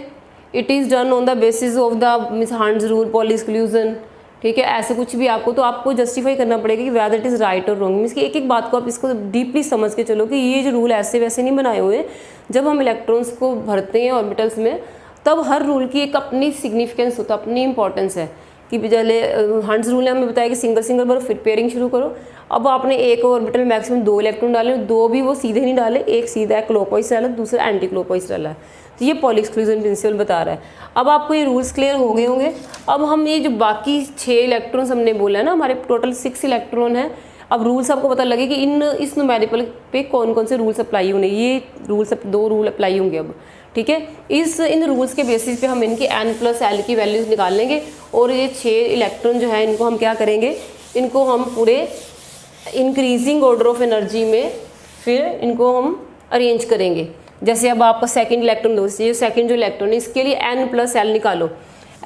it is done on the basis of the means Hund's rule poly exclusion, ठीक है। ऐसे कुछ भी आपको, तो आपको जस्टिफाई करना पड़ेगा कि वेदर इट इज़ राइट और रॉन्ग। मीन्स कि एक एक बात को आप इसको डीपली समझ के चलो कि ये जो रूल ऐसे वैसे नहीं बनाए हुए। जब हम इलेक्ट्रॉन्स को भरते हैं ऑर्बिटल्स में, तब हर रूल की एक अपनी सिग्निफिकेंस होता है, अपनी इंपॉर्टेंस है। कि पहले हंड्स रूल ने हमें बताया कि सिंगल भरो फिर पेयरिंग शुरू करो। अब आपने एक ऑर्बिटल में मैक्सिमम 2 इलेक्ट्रॉन डाले, 2 भी वो सीधे नहीं डाले, एक सीधा है क्लॉकवाइज डाला, दूसरा एंटी क्लॉकवाइज डाला है। तो ये पॉली एक्सक्लूजन प्रिंसिपल बता रहा है। अब आपको ये रूल्स क्लियर हो गए होंगे। अब हम ये जो बाकी 6 इलेक्ट्रॉन्स हमने बोला है ना, हमारे टोटल 6 इलेक्ट्रॉन है। अब रूल्स आपको पता लगे कि इस न्यूमेरिकल पे कौन कौन से रूल्स अप्लाई होंगे। ये रूल्स 2 रूल अप्लाई होंगे अब, ठीक है। इन रूल्स के बेसिस पे हम इनकी N+L की वैल्यूज़ निकाल लेंगे और ये 6 इलेक्ट्रॉन जो है इनको हम क्या करेंगे, इनको हम पूरे इंक्रीजिंग ऑर्डर ऑफ एनर्जी में फिर इनको हम अरेंज करेंगे। जैसे अब आपका सेकंड इलेक्ट्रॉन दो, ये सेकंड जो इलेक्ट्रॉन है इसके लिए N+L निकालो।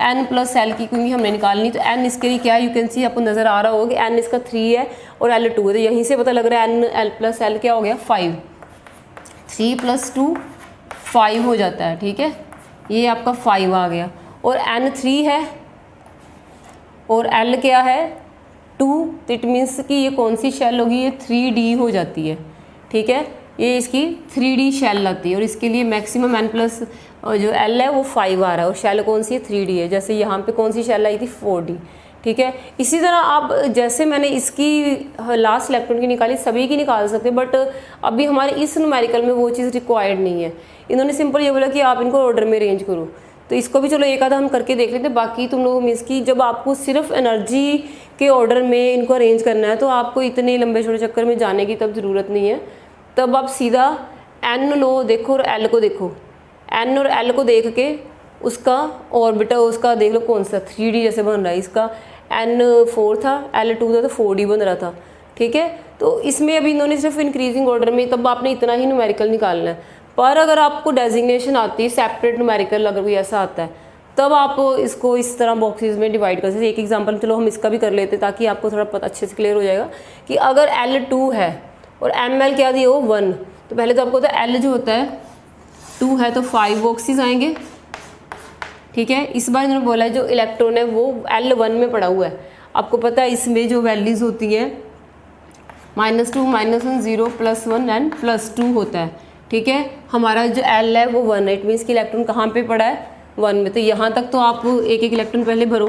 N+L की क्योंकि हमने निकालनी, तो N इसके लिए क्या है, यू कैन सी आपको नज़र आ रहा होगा कि N इसका 3 है और L 2 है। तो यहीं से पता लग रहा है N+L क्या हो गया 5, 3 + 2 5 हो जाता है, ठीक है। ये आपका 5 आ गया। और N 3 है और L क्या है 2, तो इट मीन्स कि ये कौन सी शेल होगी, ये 3D हो जाती है, ठीक है। ये इसकी 3D शेल आती है और इसके लिए मैक्सिमम N+ जो L है वो 5 आ रहा है और शेल कौन सी है 3D है। जैसे यहाँ पे कौन सी शेल आई थी 4D, ठीक है। इसी तरह आप जैसे मैंने इसकी लास्ट इलेक्ट्रॉन की निकाली, सभी की निकाल सकते हैं, बट अभी हमारे इस न्यूमेरिकल में वो चीज़ रिक्वायर्ड नहीं है। इन्होंने सिंपल ये बोला कि आप इनको ऑर्डर में अरेंज करो। तो इसको भी चलो एक आधा हम करके देख लेते हैं। बाकी तुम लोग मीन्स कि जब आपको सिर्फ एनर्जी के ऑर्डर में इनको अरेंज करना है तो आपको इतने लंबे छोटे चक्कर में जाने की तब ज़रूरत नहीं है। तब आप सीधा एन लो देखो और एल को देखो, एन और एल को देख के उसका ऑर्बिटल उसका देख लो कौन सा 3D जैसे बन रहा है। इसका N4 था, L2 था, तो 4D बन रहा था। ठीक है, तो इसमें अभी इन्होंने सिर्फ इंक्रीजिंग ऑर्डर में, तब आपने इतना ही न्यूमेरिकल निकालना है। पर अगर आपको डेजिग्नेशन आती है सेपरेट न्यूमेरिकल, अगर कोई ऐसा आता है तब आप इसको इस तरह बॉक्सेस में डिवाइड कर सकते हैं। एक एग्जांपल चलो हम इसका भी कर लेते हैं ताकि आपको थोड़ा पता अच्छे से क्लियर हो जाएगा कि अगर L2 है और ML क्या दिए हो 1, तो पहले तो आपको होता है L जो होता है 2 है तो 5 बॉक्सेस आएंगे। ठीक है, इस बार इन्होंने बोला है जो इलेक्ट्रॉन है वो L1 में पड़ा हुआ है। आपको पता है इसमें जो वैल्यूज़ होती है -2, -1, 0, +1 एंड +2 होता है। ठीक है, हमारा जो L है वो 1 है, इट मीन्स कि इलेक्ट्रॉन कहाँ पे पड़ा है 1 में। तो यहाँ तक तो आप एक एक इलेक्ट्रॉन पहले भरो,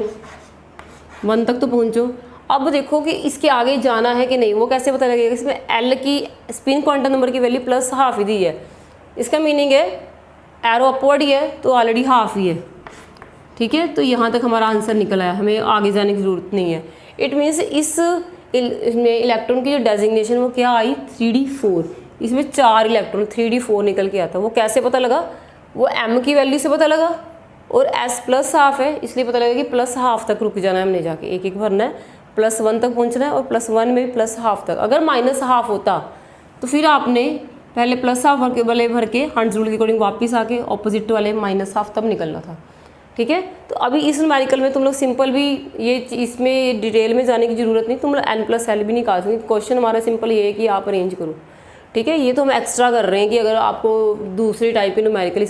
1 तक तो पहुँचो। अब देखो कि इसके आगे जाना है कि नहीं, वो कैसे पता लगेगा। इसमें L की स्पिन क्वांटम नंबर की वैल्यू +½ ही दी है। इसका मीनिंग है एरो अपवर्ड ही है तो ऑलरेडी ½ ही है। ठीक है, तो यहाँ तक हमारा आंसर निकल आया, हमें आगे जाने की ज़रूरत नहीं है। इट मीन्स इसमें इलेक्ट्रॉन की जो डेजिग्नेशन वो क्या आई 3D4। इसमें 4 इलेक्ट्रॉन 3D4 निकल के आता है। वो कैसे पता लगा, वो M की वैल्यू से पता लगा और S +½ है इसलिए पता लगा कि +½ तक रुक जाना है हमने, जाके एक एक भरना है, +1 तक पहुँचना है और +1 में भी +½ तक। अगर -½ होता तो फिर आपने पहले +½ भर के हंड्स रूल के अकॉर्डिंग वापस आके ऑपोजिट वाले -½ तब निकलना था। ठीक है, तो अभी इस न्यूमेरिकल में तुम लोग सिंपल भी ये इसमें डिटेल में जाने की ज़रूरत नहीं, तुम लोग N+L भी निकाल सकते। क्वेश्चन हमारा सिंपल ये है कि आप अरेंज करो। ठीक है, ये तो हम एक्स्ट्रा कर रहे हैं कि अगर आपको दूसरी टाइप के न्यूमेरिकल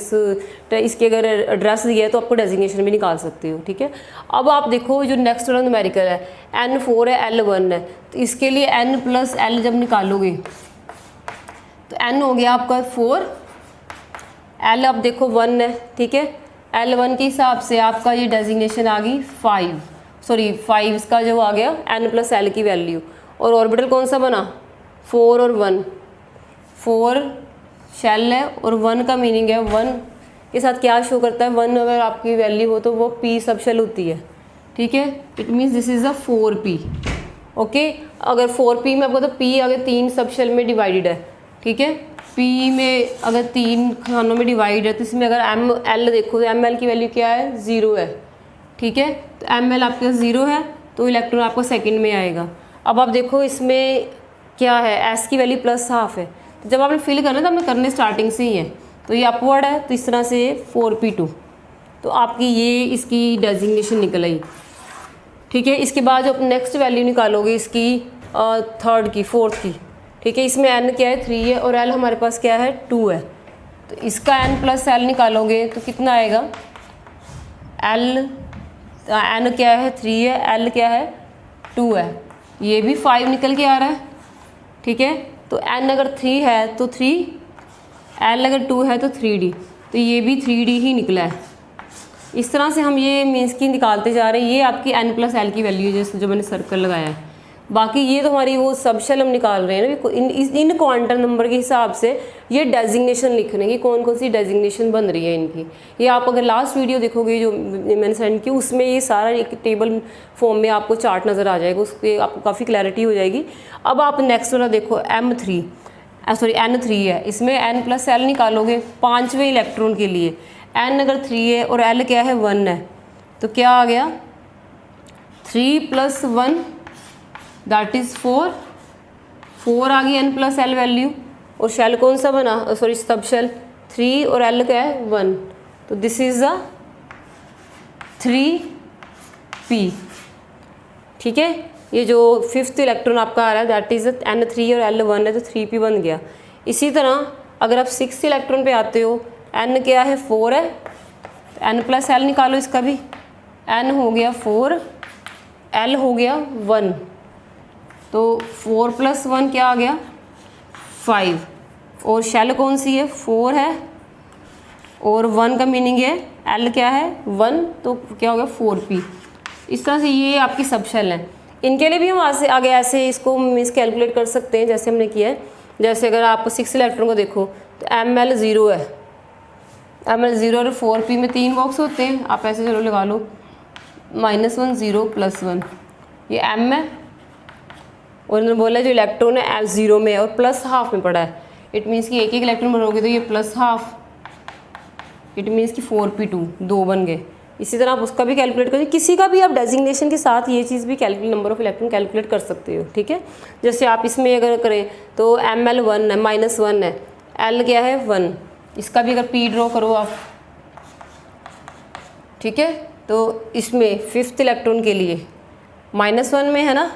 इसके अगर एड्रेस दिया है तो आपको डेजिग्नेशन भी निकाल सकते हो। ठीक है, अब आप देखो जो नेक्स्ट वाला न्यूमेरिकल है N4 है L1 है, तो इसके लिए N+L जब निकालोगे तो N हो गया आपका 4, L अब देखो 1 है। ठीक है, L1 के हिसाब से आपका ये डेजिग्नेशन आ गई 5 इसका जो आ गया N+L की वैल्यू। और ऑर्बिटल कौन सा बना 4 और 1, 4 शेल है और 1 का मीनिंग है 1 के साथ क्या शो करता है 1 अगर आपकी वैल्यू हो तो वो P सब शेल होती है। ठीक है, it means this is a 4P। Okay, अगर 4P में आपको तो P अगर 3 सब शेल में डिवाइडेड है। ठीक है, P में अगर 3 खानों में डिवाइड है तो इसमें अगर ML देखो तो ML की वैल्यू क्या है 0 है। ठीक है, तो ML आपके पास 0 है तो इलेक्ट्रॉन आपको सेकंड में आएगा। अब आप देखो इसमें क्या है S की वैल्यू +½ है, तो जब आपने फिल करना तो आपने करने स्टार्टिंग से ही है, तो ये अपवर्ड है तो इस तरह से 4P2, तो आपकी ये इसकी डेजिग्नेशन निकल आई। ठीक है, इसके बाद जो आप नेक्स्ट वैल्यू निकालोगे इसकी थर्ड की 4th की। ठीक है, इसमें N क्या है 3 है और L हमारे पास क्या है 2 है, तो इसका N+L निकालोगे तो कितना आएगा N क्या है 3 है, L क्या है 2 है, ये भी 5 निकल के आ रहा है। ठीक है, तो N अगर 3 है तो 3, L अगर 2 है तो 3D, तो ये भी 3D ही निकला है। इस तरह से हम ये मीन्स की निकालते जा रहे हैं। ये आपकी N+L की वैल्यू जैसे जो मैंने सर्कल लगाया है। बाकी ये तो हमारी वो सब शेल हम निकाल रहे हैं ना, इन क्वांटम नंबर के हिसाब से ये डेजिग्नेशन लिख रहे हैं कि कौन कौन सी डेजिग्नेशन बन रही है इनकी। ये आप अगर लास्ट वीडियो देखोगे जो मैंने सेंड की उसमें ये सारा एक टेबल फॉर्म में आपको चार्ट नज़र आ जाएगा, उसके आपको काफ़ी क्लैरिटी हो जाएगी। अब आप नेक्स्ट वाला देखो N3 है, इसमें N+L निकालोगे 5वें इलेक्ट्रॉन के लिए। N अगर 3 है और L क्या है 1 है, तो क्या आ गया 3 + 1 दैट इज़ 4 आ गई N+L वैल्यू। और शेल कौन सा बना सब शेल 3 और L क्या है 1, तो दिस इज़ अ 3P। ठीक है, ये जो 5th इलेक्ट्रॉन आपका आ रहा है दैट इज़ N3 और L 1 है तो 3P बन गया। इसी तरह अगर आप 6th इलेक्ट्रॉन पे आते हो, N क्या है 4 है, तो N+L निकालो इसका भी, N हो गया 4, L हो गया 1, तो 4 + 1 क्या आ गया 5। और शेल कौन सी है 4 है और 1 का मीनिंग है L क्या है 1, तो क्या हो गया 4P। इस तरह से ये आपकी सब शेल है। इनके लिए भी हम आगे ऐसे इसको मिस कैलकुलेट कर सकते हैं जैसे हमने किया है। जैसे अगर आप 6 इलेक्ट्रॉन को देखो तो ML 0 है, Ml0 और 4p में 3 बॉक्स होते हैं, आप ऐसे चलो लगा लो, -1 0 +1, ये m है और इन्होंने बोला जो इलेक्ट्रॉन है L0 में और +½ में पड़ा है। इट मीन्स कि एक इलेक्ट्रॉन बनोगे तो ये +½ इट मीन्स कि 4p2 2 बन गए। इसी तरह आप उसका भी कैलकुलेट करिए, किसी का भी आप डेजिग्नेशन के साथ ये चीज़ भी calculate number of electron calculate कर सकते हो, ठीक है। जैसे आप इसमें अगर करें तो Ml1 है, -1 है, L क्या है 1, इसका भी अगर P ड्रॉ करो आप, ठीक है। तो इसमें 5th इलेक्ट्रॉन के लिए -1 में है ना,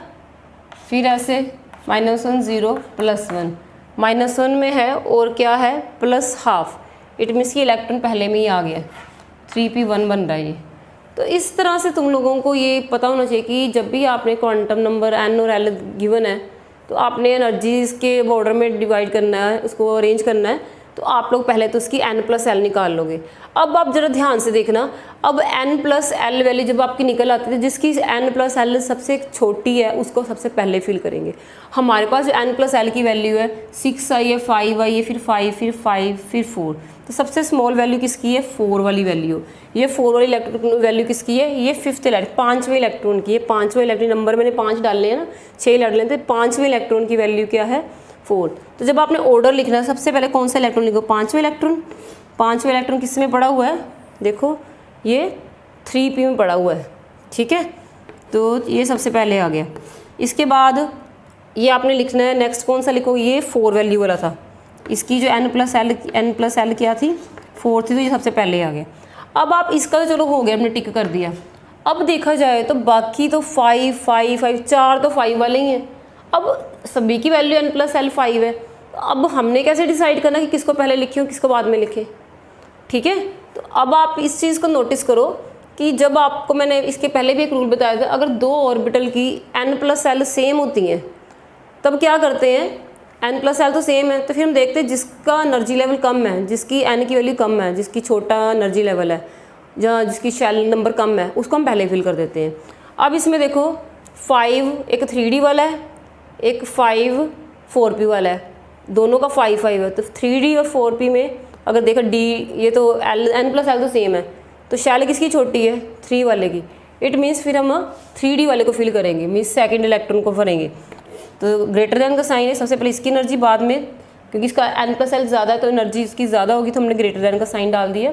फिर ऐसे -1 0 +1, -1 में है और क्या है +½ इट मीन्स कि इलेक्ट्रॉन पहले में ही आ गया, 3p1 बन रहा है ये। तो इस तरह से तुम लोगों को ये पता होना चाहिए कि जब भी आपने क्वांटम नंबर n और l गिवन है तो आपने एनर्जीज़ के बॉर्डर में डिवाइड करना है, उसको अरेंज करना है। तो आप लोग पहले तो उसकी n+l निकाल लोगे। अब आप ज़रा ध्यान से देखना, अब n+l वैल्यू जब आपकी निकल आती है, जिसकी n+l सबसे छोटी है उसको सबसे पहले फिल करेंगे। हमारे पास जो n+l की वैल्यू है 6 आई है, 5 आई है, फिर 5, फिर 5, फिर 4, तो सबसे स्मॉल वैल्यू किसकी है 4 वाली वैल्यू। ये 4 वाली इलेक्ट्रॉन वैल्यू किसकी है, ये 5th इलेक्ट्रॉन 5वें इलेक्ट्रॉन की है। 5वें इलेक्ट्रॉन नंबर मैंने 5 डालने हैं ना, 6 डाल लें, तो 5वें इलेक्ट्रॉन की वैल्यू क्या है 4। तो जब आपने ऑर्डर लिखना है सबसे पहले कौन सा इलेक्ट्रॉन लिखो, 5वें इलेक्ट्रॉन। 5वें इलेक्ट्रॉन किस में पड़ा हुआ है, देखो ये 3p में पड़ा हुआ है, ठीक है। तो ये सबसे पहले आ गया। इसके बाद ये आपने लिखना है नेक्स्ट कौन सा लिखो, ये 4 वैल्यू वाला था, इसकी जो n+l क्या थी 4 थी, तो ये सबसे पहले आ गया। अब आप इसका तो चलो हो गया, हमने टिक कर दिया। अब देखा जाए तो बाकी तो 5, 5, 5 4 तो 5 वाले ही हैं। अब सभी की वैल्यू n+l 5 है। अब हमने कैसे डिसाइड करना कि किसको पहले लिखे और किसको बाद में लिखे, ठीक है। तो अब आप इस चीज़ को नोटिस करो कि जब आपको मैंने इसके पहले भी एक रूल बताया था, अगर 2 ऑर्बिटल की n+l सेम होती हैं तब क्या करते हैं, n+l तो सेम है, तो फिर हम देखते हैं जिसका एनर्जी लेवल कम है, जिसकी n की वैल्यू कम है, जिसकी छोटा एनर्जी लेवल है, जहाँ जिसकी शेल नंबर कम है, उसको हम पहले फिल कर देते हैं। अब इसमें देखो 5 एक 3d वाला है, एक 5 4p वाला है, दोनों का 5 5 है। तो 3d और 4p में अगर देखो d, ये तो n+l तो सेम है, तो शेल किसकी छोटी है 3 वाले की। इट मीन्स फिर हम 3d वाले को फिल करेंगे, मीन्स सेकेंड इलेक्ट्रॉन को भरेंगे। तो ग्रेटर देन का साइन है, सबसे पहले इसकी एनर्जी, बाद में क्योंकि इसका n+l ज़्यादा है तो एनर्जी इसकी ज़्यादा होगी, तो हमने ग्रेटर देन का साइन डाल दिया।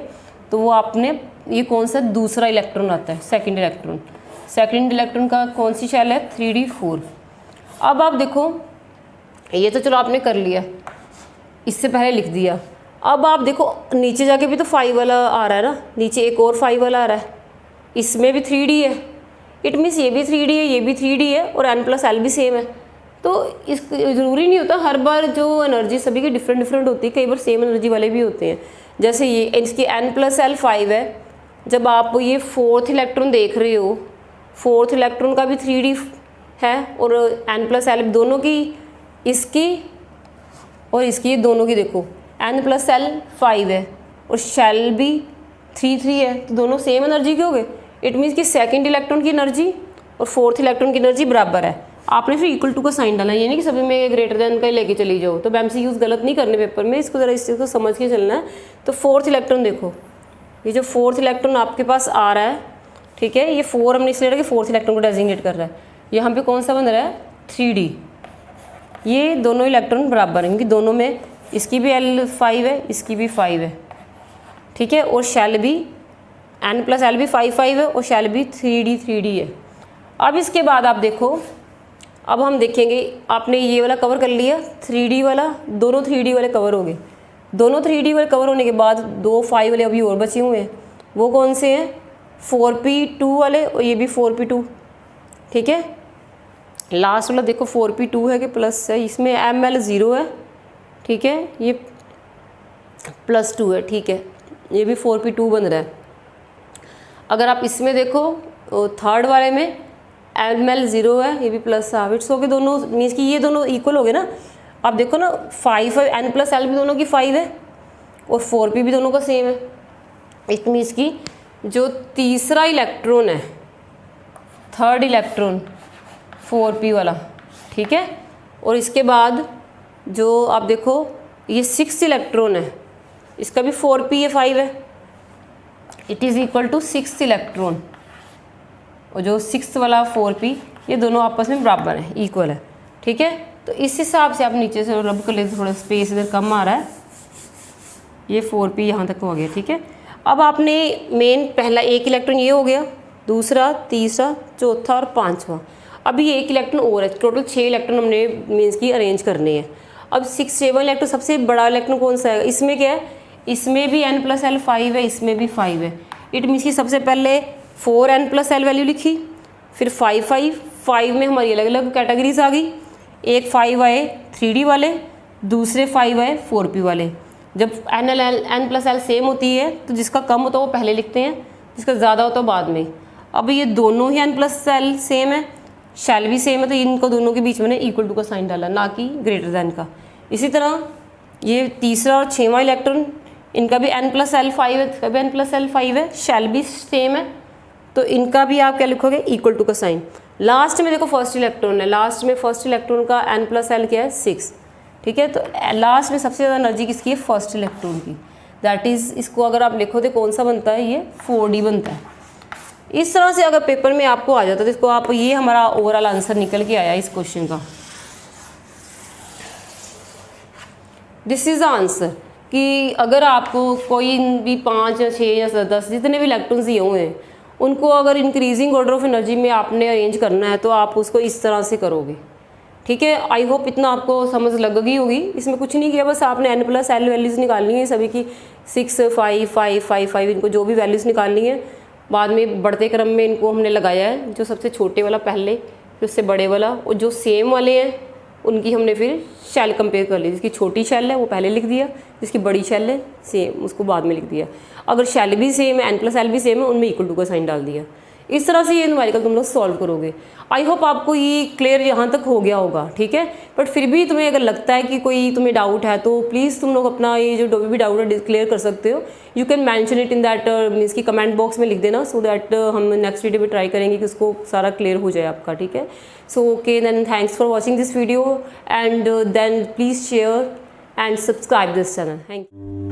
तो वो आपने ये कौन सा दूसरा इलेक्ट्रॉन आता है, सेकंड इलेक्ट्रॉन। सेकंड इलेक्ट्रॉन का कौन सी शेल है 3d4। अब आप देखो ये तो चलो आपने कर लिया, इससे पहले लिख दिया। अब आप देखो नीचे जाके भी तो 5 वाला आ रहा है ना, नीचे एक और 5 वाला आ रहा है, इसमें भी 3d है। इट मीन्स ये भी 3d है, ये भी 3d है और n+l भी सेम है। तो इस ज़रूरी नहीं होता हर बार जो एनर्जी सभी की डिफरेंट होती है, कई बार सेम एनर्जी वाले भी होते हैं। जैसे ये इसकी n+l 5 है, जब आप ये 4th इलेक्ट्रॉन देख रहे हो, 4th इलेक्ट्रॉन का भी 3d है और n+l दोनों की, इसकी और इसकी, दोनों की देखो n+l 5 है और शेल भी 3 3 है, तो दोनों सेम एनर्जी के हो गए। इट मीन्स कि सेकंड इलेक्ट्रॉन की एनर्जी और 4th इलेक्ट्रॉन की एनर्जी बराबर है। आपने फिर इक्वल टू का साइन डाला, ये नहीं कि सभी में ग्रेटर देन का लेके चली जाओ। तो MCQs गलत नहीं करने पेपर में, इसको ज़रा इस चीज़ को समझ के चलना है। तो 4th इलेक्ट्रॉन देखो, ये जो 4th इलेक्ट्रॉन आपके पास आ रहा है, ठीक है, ये 4 हमने इसलिए रखा कि 4th इलेक्ट्रॉन को डेजिग्नेट कर रहा है। यहाँ पे कौन सा बन रहा है 3d। ये दोनों इलेक्ट्रॉन बराबर हैं क्योंकि दोनों में इसकी भी l 5 है, इसकी भी 5 है, ठीक है, और शेल भी n+l भी 5 5 है और शेल भी 3d है। अब इसके बाद आप देखो, अब हम देखेंगे, आपने ये वाला कवर कर लिया 3d वाला, दोनों 3d वाले कवर हो गए। दोनों 3d वाले कवर होने के बाद 2 5 वाले अभी और बचे हुए हैं, वो कौन से हैं 4p2 वाले और ये भी 4p2, ठीक है। लास्ट वाला देखो 4p2 है कि प्लस है, इसमें ml0 है, ठीक है, ये +2 है, ठीक है, ये भी 4p2 बन रहा है। अगर आप इसमें देखो थर्ड वाले में ml0 है, ये भी +1/2 इट्स हो गए, दोनों मीन्स कि ये दोनों इक्वल हो गए ना। आप देखो ना 5 n+l भी दोनों की 5 है और 4p भी दोनों का सेम है। इट मीन्स कि जो तीसरा इलेक्ट्रॉन है, थर्ड इलेक्ट्रॉन 4p वाला, ठीक है, और इसके बाद जो आप देखो ये 6th इलेक्ट्रॉन है, इसका भी 4p है 5 है, it is equal to 6 electron, और जो 6 वाला 4p ये दोनों आपस में बराबर है, इक्वल है, ठीक है। तो इस हिसाब से आप नीचे से रब कर लेते, थोड़ा स्पेस इधर कम आ रहा है, ये 4p यहाँ तक हो गया, ठीक है। अब आपने मेन पहला एक इलेक्ट्रॉन ये हो गया, दूसरा, तीसरा, चौथा और पांचवा। अभी एक इलेक्ट्रॉन और है, टोटल 6 इलेक्ट्रॉन हमने मीन्स की अरेंज करने हैं। अब 6 इलेक्ट्रॉन, सबसे बड़ा इलेक्ट्रॉन कौन सा है, इसमें क्या है, इसमें भी n+l 5 है, इसमें भी 5 है। इट मीन्स की सबसे पहले 4n+l वैल्यू लिखी, फिर 5 में हमारी अलग अलग कैटेगरीज आ गई। एक 5 आए 3D वाले, दूसरे 5 आए 4p वाले। जब n+l सेम होती है तो जिसका कम होता है वो पहले लिखते हैं, जिसका ज़्यादा होता है बाद में। अब ये दोनों ही n+l सेम है, शैल भी सेम है, तो इनको दोनों के बीच में इक्वल टू का साइन डाला, ना कि ग्रेटर दैन का। इसी तरह ये तीसरा और 6वां इलेक्ट्रॉन, इनका भी n+l 5 है, इसका भी n+l 5 है, शैल भी सेम है, तो इनका भी आप क्या लिखोगे, इक्वल टू का साइन। लास्ट में देखो फर्स्ट इलेक्ट्रॉन है, लास्ट में फर्स्ट इलेक्ट्रॉन का n+l क्या है, 6, ठीक है। तो लास्ट में सबसे ज़्यादा एनर्जी किसकी है, फर्स्ट इलेक्ट्रॉन की, दैट इज़, इसको अगर आप लिखो तो कौन सा बनता है, ये 4d बनता है। इस तरह से अगर पेपर में आपको आ जाता है तो इसको आप, ये हमारा ओवरऑल आंसर निकल के आया इस क्वेश्चन का। दिस इज़ द आंसर कि अगर आपको कोई भी 5 या 6 या 10 जितने भी इलेक्ट्रॉन्स दिए हुए हैं, उनको अगर इंक्रीजिंग ऑर्डर ऑफ एनर्जी में आपने अरेंज करना है तो आप उसको इस तरह से करोगे, ठीक है। आई होप इतना आपको समझ लग गई होगी। इसमें कुछ नहीं किया, बस आपने n+l वैल्यूज़ निकालनी है सभी की, 6, 5, 5, 5, 5, इनको जो भी वैल्यूज़ निकालनी है। बाद में बढ़ते क्रम में इनको हमने लगाया है, जो सबसे छोटे वाला पहले, फिर उससे बड़े वाला, और जो सेम वाले हैं उनकी हमने फिर शैल कंपेयर कर ली। जिसकी छोटी शैल है वो पहले लिख दिया, जिसकी बड़ी शैल है सेम उसको बाद में लिख दिया। अगर शैल भी सेम है, n+l भी सेम है, उनमें इक्वल टू का साइन डाल दिया। इस तरह से ये न्यूमेरिकल तुम लोग सॉल्व करोगे। आई होप आपको ये क्लियर यहाँ तक हो गया होगा, ठीक है। बट फिर भी तुम्हें अगर लगता है कि कोई तुम्हें डाउट है तो प्लीज़ तुम लोग अपना ये जो भी डाउट है क्लियर कर सकते हो। You can mention it in that means की कमेंट बॉक्स में लिख देना, सो दैट हम नेक्स्ट वीडियो में ट्राई करेंगे कि उसको सारा क्लियर हो जाए आपका, ठीक है। So okay then, thanks for watching this video and then please share and subscribe this channel. Thank you.